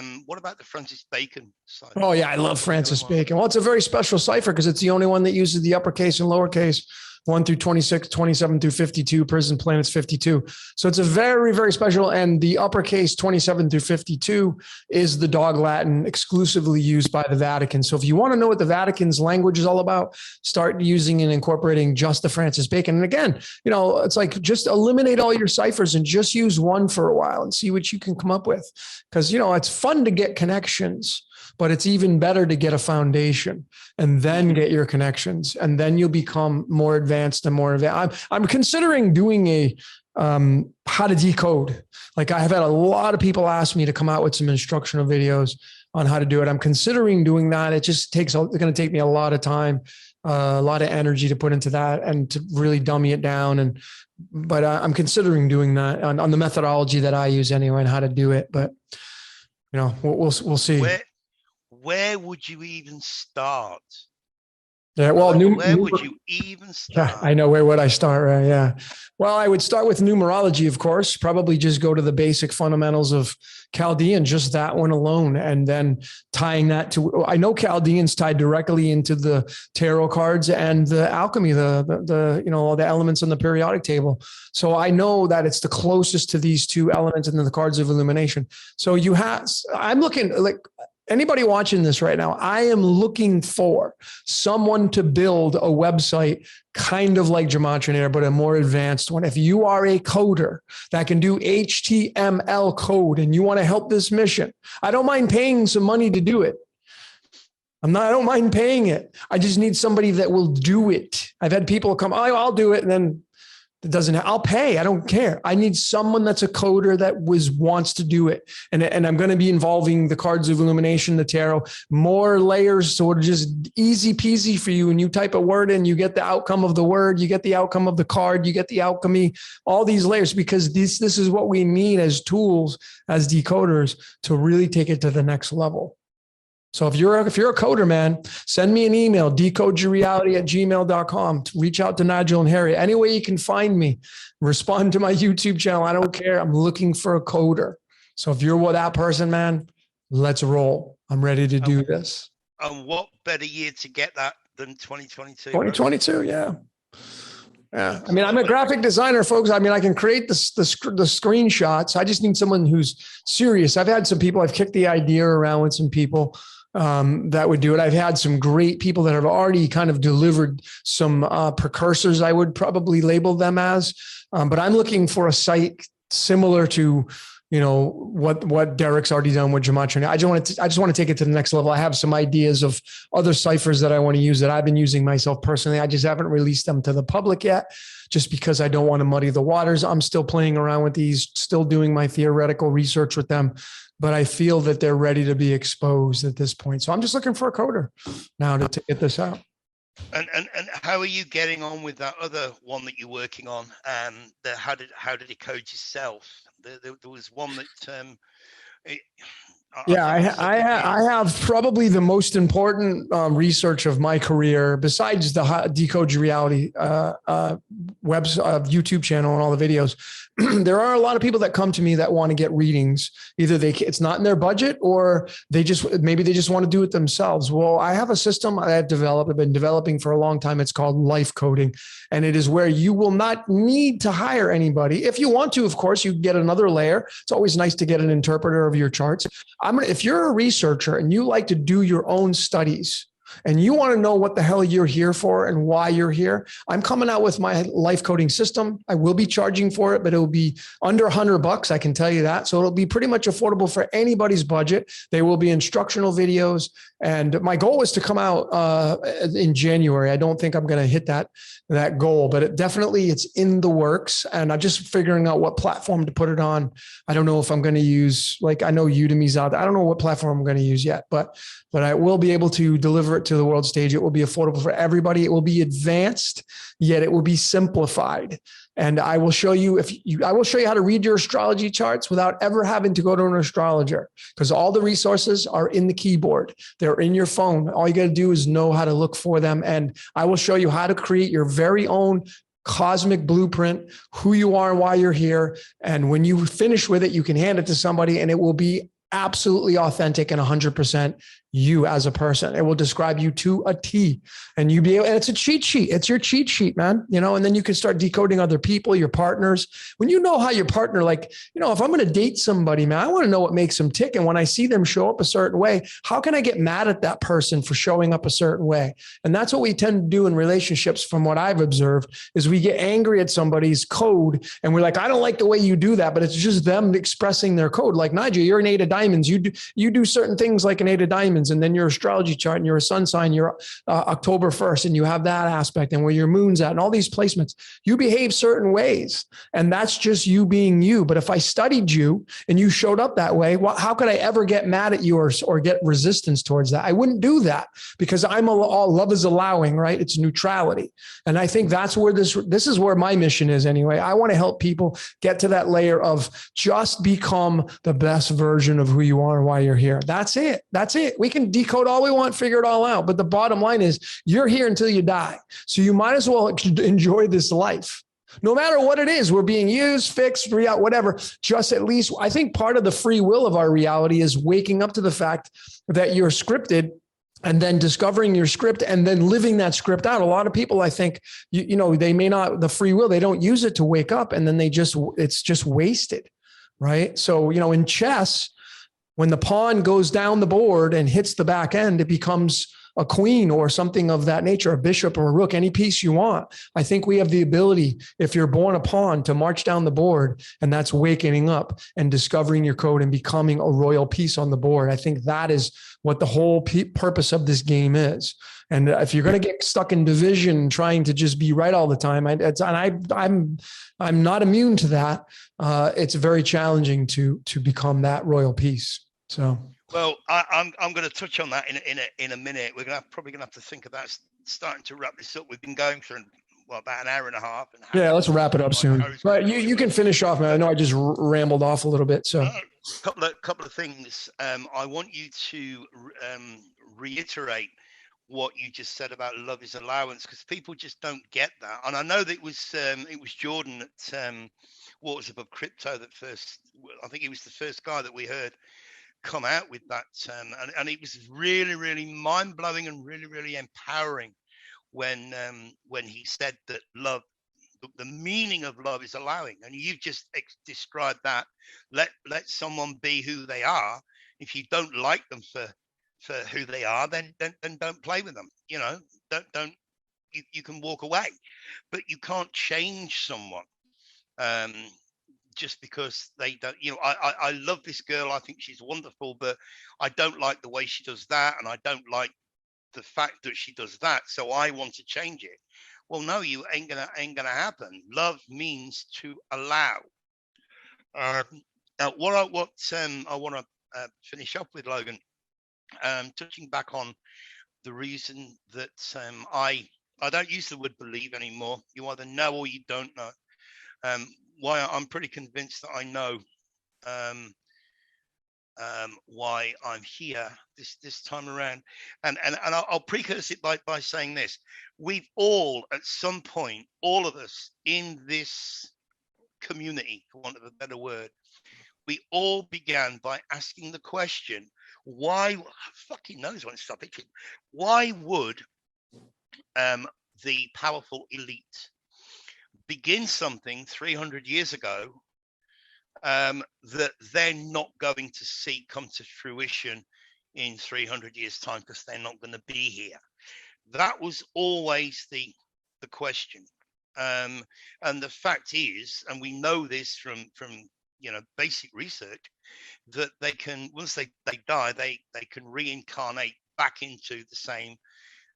Francis Bacon side? Oh yeah, I love Francis Bacon. Well, it's a very special cipher because it's the only one that uses the uppercase and lowercase 1 through 26, 27 through 52, prison planets 52. So it's a very, very special. And the uppercase 27 through 52 is the dog Latin exclusively used by the Vatican. So if you want to know what the Vatican's language is all about, start using and incorporating just the Francis Bacon. And again, you know, it's like just eliminate all your ciphers and just use one for a while and see what you can come up with. Because, you know, it's fun to get connections, but it's even better to get a foundation and then get your connections, and then you'll become more advanced and more advanced. I'm considering doing a how to decode. Like I have had a lot of people ask me to come out with some instructional videos on how to do it. I'm considering doing that. It's going to take me a lot of time, a lot of energy to put into that and to really dummy it down. But I'm considering doing that on the methodology that I use anyway and how to do it. But you know, we'll see. Where would you even start? Yeah, well, where would you even start? Yeah, I know. Where would I start? Right? Yeah. Well, I would start with numerology, of course. Probably just go to the basic fundamentals of Chaldean, just that one alone, and then tying that to. I know Chaldean's tied directly into the tarot cards and the alchemy, the you know, all the elements on the periodic table. So I know that it's the closest to these two elements and then the cards of illumination. So I'm looking like. anybody watching this right now, I am looking for someone to build a website kind of like Gematria, but a more advanced one. If you are a coder that can do HTML code and you want to help this mission, I don't mind paying some money to do it. I don't mind paying it. I just need somebody that will do it. I've had people come, oh, I'll do it. And then it doesn't, I'll pay. I don't care. I need someone that's a coder that wants to do it. And I'm going to be involving the cards of illumination, the tarot, more layers. So it's just easy peasy for you. And you type a word in, you get the outcome of the word, you get the outcome of the card, you get the alchemy, all these layers, because this is what we need as tools, as decoders, to really take it to the next level. So if you're a coder, man, send me an email, decodeyourreality@gmail.com. Reach out to Nigel and Harry. Any way you can find me, respond to my YouTube channel. I don't care. I'm looking for a coder. So if you're that person, man, let's roll. I'm ready to do this. And what better year to get that than 2022? 2022, yeah. Yeah. I mean, I'm a graphic designer, folks. I mean, I can create the screenshots. I just need someone who's serious. I've had some people, I've kicked the idea around with some people that would do it. I've had some great people that have already kind of delivered some precursors, I would probably label them as. But I'm looking for a site similar to, what Derek's already done with Gematria. I just want to take it to the next level. I have some ideas of other ciphers that I want to use that I've been using myself personally. I just haven't released them to the public yet, just because I don't want to muddy the waters. I'm still playing around with these, still doing my theoretical research with them, but I feel that they're ready to be exposed at this point. So I'm just looking for a coder now to get this out. And how are you getting on with that other one that you're working on? How to decode yourself? There was one that I have probably the most important research of my career, besides the Decode Your Reality YouTube channel and all the videos. There are a lot of people that come to me that want to get readings. Either it's not in their budget, or maybe they just want to do it themselves. Well, I have a system I've been developing for a long time. It's called life coding. And it is where you will not need to hire anybody. If you want to, of course, you get another layer. It's always nice to get an interpreter of your charts. If you're a researcher and you like to do your own studies, and you want to know what the hell you're here for and why you're here, I'm coming out with my life coding system. I will be charging for it, but it will be under $100. I can tell you that. So it'll be pretty much affordable for anybody's budget. There will be instructional videos. And my goal is to come out in January. I don't think I'm going to hit that goal, but it's in the works. And I'm just figuring out what platform to put it on. I don't know if I'm going to use, I know Udemy's out there. I don't know what platform I'm going to use yet, but I will be able to deliver it to the world stage. It will be affordable for everybody. It will be advanced, yet it will be simplified. And I will show you how to read your astrology charts without ever having to go to an astrologer, because all the resources are in the keyboard. They're in your phone. All you got to do is know how to look for them. And I will show you how to create your very own cosmic blueprint, who you are and why you're here. And when you finish with it, you can hand it to somebody and it will be absolutely authentic and 100% you as a person. It will describe you to a T, and and it's a cheat sheet. It's your cheat sheet, man. And then you can start decoding other people, your partners. When you know how your partner, if I'm going to date somebody, man, I want to know what makes them tick. And when I see them show up a certain way, how can I get mad at that person for showing up a certain way? And that's what we tend to do in relationships. From what I've observed, is we get angry at somebody's code and we're like, I don't like the way you do that, but it's just them expressing their code. Like, Nigel, you're an 8 of diamonds. You do certain things like an 8 of diamonds, and then your astrology chart and you're a sun sign, you're October 1st, and you have that aspect and where your moon's at and all these placements, you behave certain ways. And that's just you being you. But if I studied you and you showed up that way, how could I ever get mad at you or get resistance towards that? I wouldn't do that, because all love is allowing, right? It's neutrality. And I think that's where this is where my mission is anyway. I want to help people get to that layer of just become the best version of who you are and why you're here. That's it. We can decode all we want, figure it all out. But the bottom line is you're here until you die. So you might as well enjoy this life. No matter what it is, we're being used, fixed, whatever. Just at least, I think part of the free will of our reality is waking up to the fact that you're scripted, and then discovering your script and then living that script out. A lot of people, I think, they may not, the free will, they don't use it to wake up, and then it's just wasted. Right. So, in chess, When the pawn goes down the board and hits the back end, it becomes a queen or something of that nature, a bishop or a rook, any piece you want. I think we have the ability, if you're born a pawn, to march down the board, and that's waking up and discovering your code and becoming a royal piece on the board. I think that is what the whole purpose of this game is. And if you're going to get stuck in division, trying to just be right all the time, I'm not immune to that. It's very challenging to become that royal piece. So, well, I'm going to touch on that in a minute. We're probably going to have to think about starting to wrap this up. We've been going for about an hour and a half. And yeah, let's wrap it up soon. But you can finish off, man. I know I just rambled off a little bit. So, couple of things. I want you to reiterate what you just said about love is allowance, because people just don't get that. And I know that it was Jordan at Waters Above Crypto that first. I think he was the first guy that we heard come out with that, and it was really, really mind blowing and really, really empowering when he said that love, the meaning of love is allowing, and you've just described that. Let someone be who they are. If you don't like them for who they are, then don't play with them. You know, don't you can walk away, but you can't change someone just because they don't. You know, I love this girl, I think she's wonderful, but I don't like the way she does that, and I don't like the fact that she does that, so I want to change it. Well, no, you ain't gonna happen. Love means to allow. What I want to finish up with, Logan, touching back on the reason that I don't use the word believe anymore. You either know or you don't know. Why I'm pretty convinced that I know why I'm here this time around, and I'll precursor it by saying this: we've all, at some point, all of us in this community, for want of a better word, we all began by asking the question, why? Fucking knows when to stop itching. Why would the powerful elite begin something 300 years ago that they're not going to see come to fruition in 300 years time, because they're not going to be here? That was always the question. And the fact is, and we know this from basic research, that they can, once they die, they can reincarnate back into the same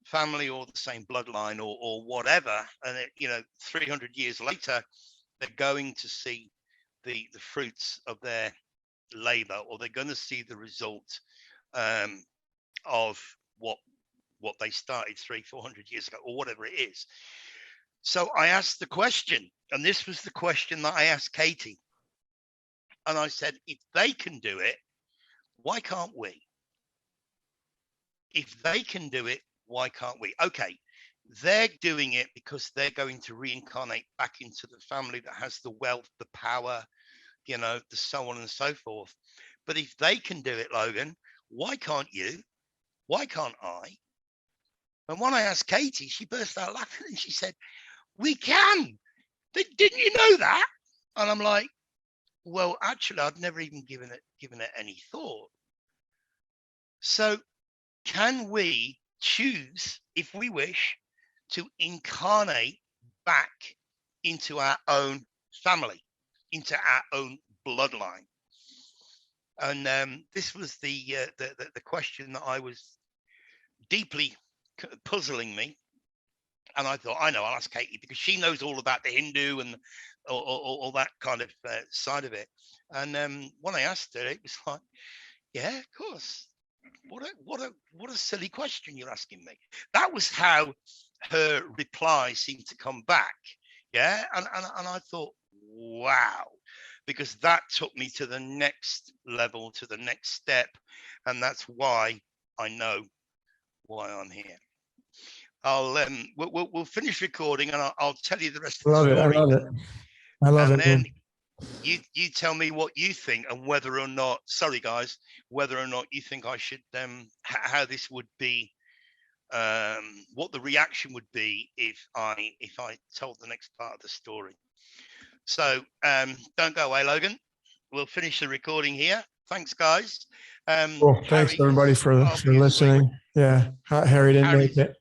family or the same bloodline or whatever, and 300 years later they're going to see the fruits of their labor, or they're going to see the result of what they started 300-400 years ago, or whatever it is. So I asked the question, and this was the question that I asked Katie, and I said, if they can do it, why can't we? If they can do it, why can't we? Okay, they're doing it because they're going to reincarnate back into the family that has the wealth, the power, the so on and so forth. But if they can do it, Logan, why can't you? Why can't I? And when I asked Katie, she burst out laughing and she said, we can. Didn't you know that? And I'm like, well, actually, I've never even given it any thought. So can we choose, if we wish, to incarnate back into our own family, into our own bloodline? And this was the question that I was deeply puzzling me. And I thought, I know, I'll ask Katie, because she knows all about the Hindu and all that kind of side of it. And when I asked her, it was like, yeah, of course. What a silly question you're asking me. That was how her reply seemed to come back. Yeah. And I thought, wow, because that took me to the next level, to the next step. And that's why I know why I'm here. We'll finish recording, and I'll tell you the rest of the story. I love it. I love it. And then you tell me what you think, and whether or not, sorry guys, whether or not you think I should how this would be, what the reaction would be if I told the next part of the story. So don't go away, Logan. we'll finish the recording here. Thanks, guys. Cool. Thanks Harry, everybody for listening. Yeah, Harry didn't make it.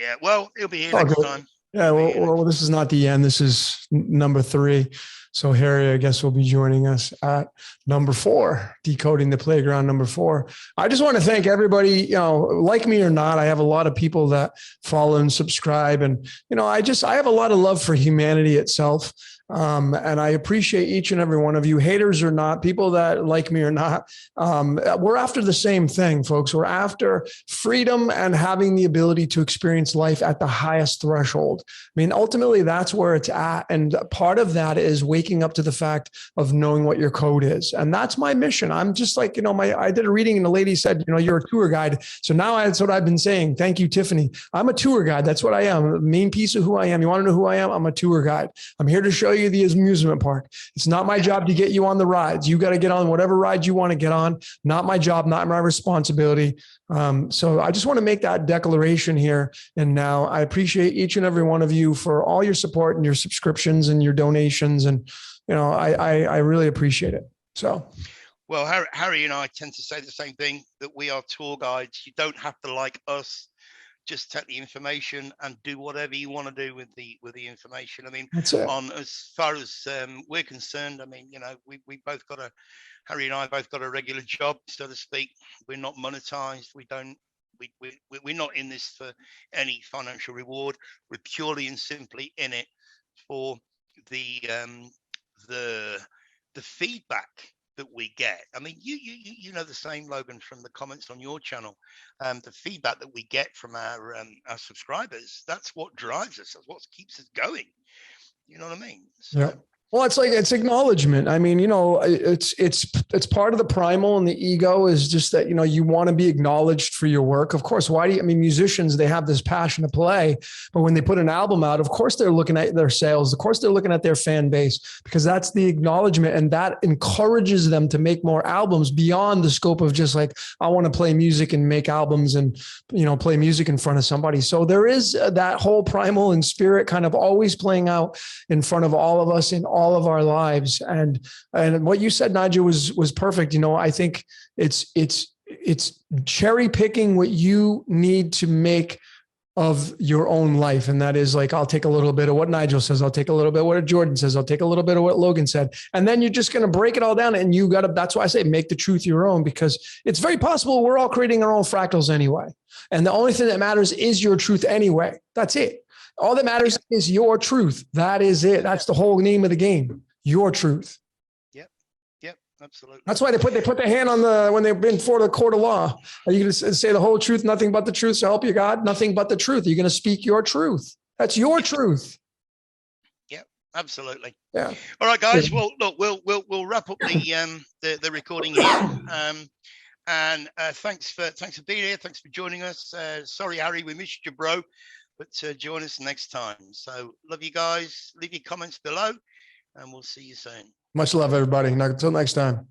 Yeah, well, he'll be here Oh, next good. time. Yeah, well, this is not the end. This is number 3. So Harry, I guess, will be joining us at number 4, Decoding the Playground, number 4. I just want to thank everybody, like me or not, I have a lot of people that follow and subscribe. And, I have a lot of love for humanity itself. And I appreciate each and every one of you, haters or not, people that like me or not. We're after the same thing, folks. We're after freedom and having the ability to experience life at the highest threshold. I mean, ultimately, that's where it's at. And part of that is waking up to the fact of knowing what your code is. And that's my mission. I'm just like, I did a reading and the lady said, you're a tour guide. So now that's what I've been saying. Thank you, Tiffany. I'm a tour guide. That's what I am. The main piece of who I am. You want to know who I am? I'm a tour guide. I'm here to show you the amusement park. It's not my job to get you on the rides. You got to get on whatever ride you want to get on. Not my job, not my responsibility. So I just want to make that declaration here. And now I appreciate each and every one of you for all your support and your subscriptions and your donations. And, I really appreciate it. So. Well, Harry and I tend to say the same thing, that we are tour guides. You don't have to like us. Just take the information and do whatever you want to do with the information. I mean, as far as we're concerned, I mean, we both got Harry and I both got a regular job, so to speak. We're not monetized. We're not in this for any financial reward. We're purely and simply in it for the feedback that we get. I mean, you know the same, Logan, from the comments on your channel. The feedback that we get from our subscribers, that's what drives us. That's what keeps us going. You know what I mean? So, yeah. Well, it's acknowledgement. I mean, it's part of the primal, and the ego is just that, you want to be acknowledged for your work. Of course, musicians, they have this passion to play, but when they put an album out, of course, they're looking at their sales. Of course, they're looking at their fan base, because that's the acknowledgement. And that encourages them to make more albums beyond the scope of just like, I want to play music and make albums and, play music in front of somebody. So there is that whole primal and spirit kind of always playing out in front of all of us in all of our lives. And what you said, Nigel, was perfect. I think it's cherry picking what you need to make of your own life. And that is like, I'll take a little bit of what Nigel says. I'll take a little bit of what Jordan says. I'll take a little bit of what Logan said. And then you're just going to break it all down, and that's why I say, make the truth your own, because it's very possible we're all creating our own fractals anyway. And the only thing that matters is your truth anyway. That's it. All that matters is your truth. That is it. That's the whole name of the game. Your truth. Yep, absolutely. That's why they put their hand on when they've been before the court of law. Are you going to say the whole truth, nothing but the truth, so help you God? Nothing but the truth. You're going to speak your truth. That's your truth. Yep, absolutely. Yeah. All right, guys. Well, look, we'll wrap up the recording here. And thanks for being here. Thanks for joining us. Sorry, Harry, we missed you, bro. But join us next time. So love you guys. Leave your comments below, and we'll see you soon. Much love, everybody. Until next time.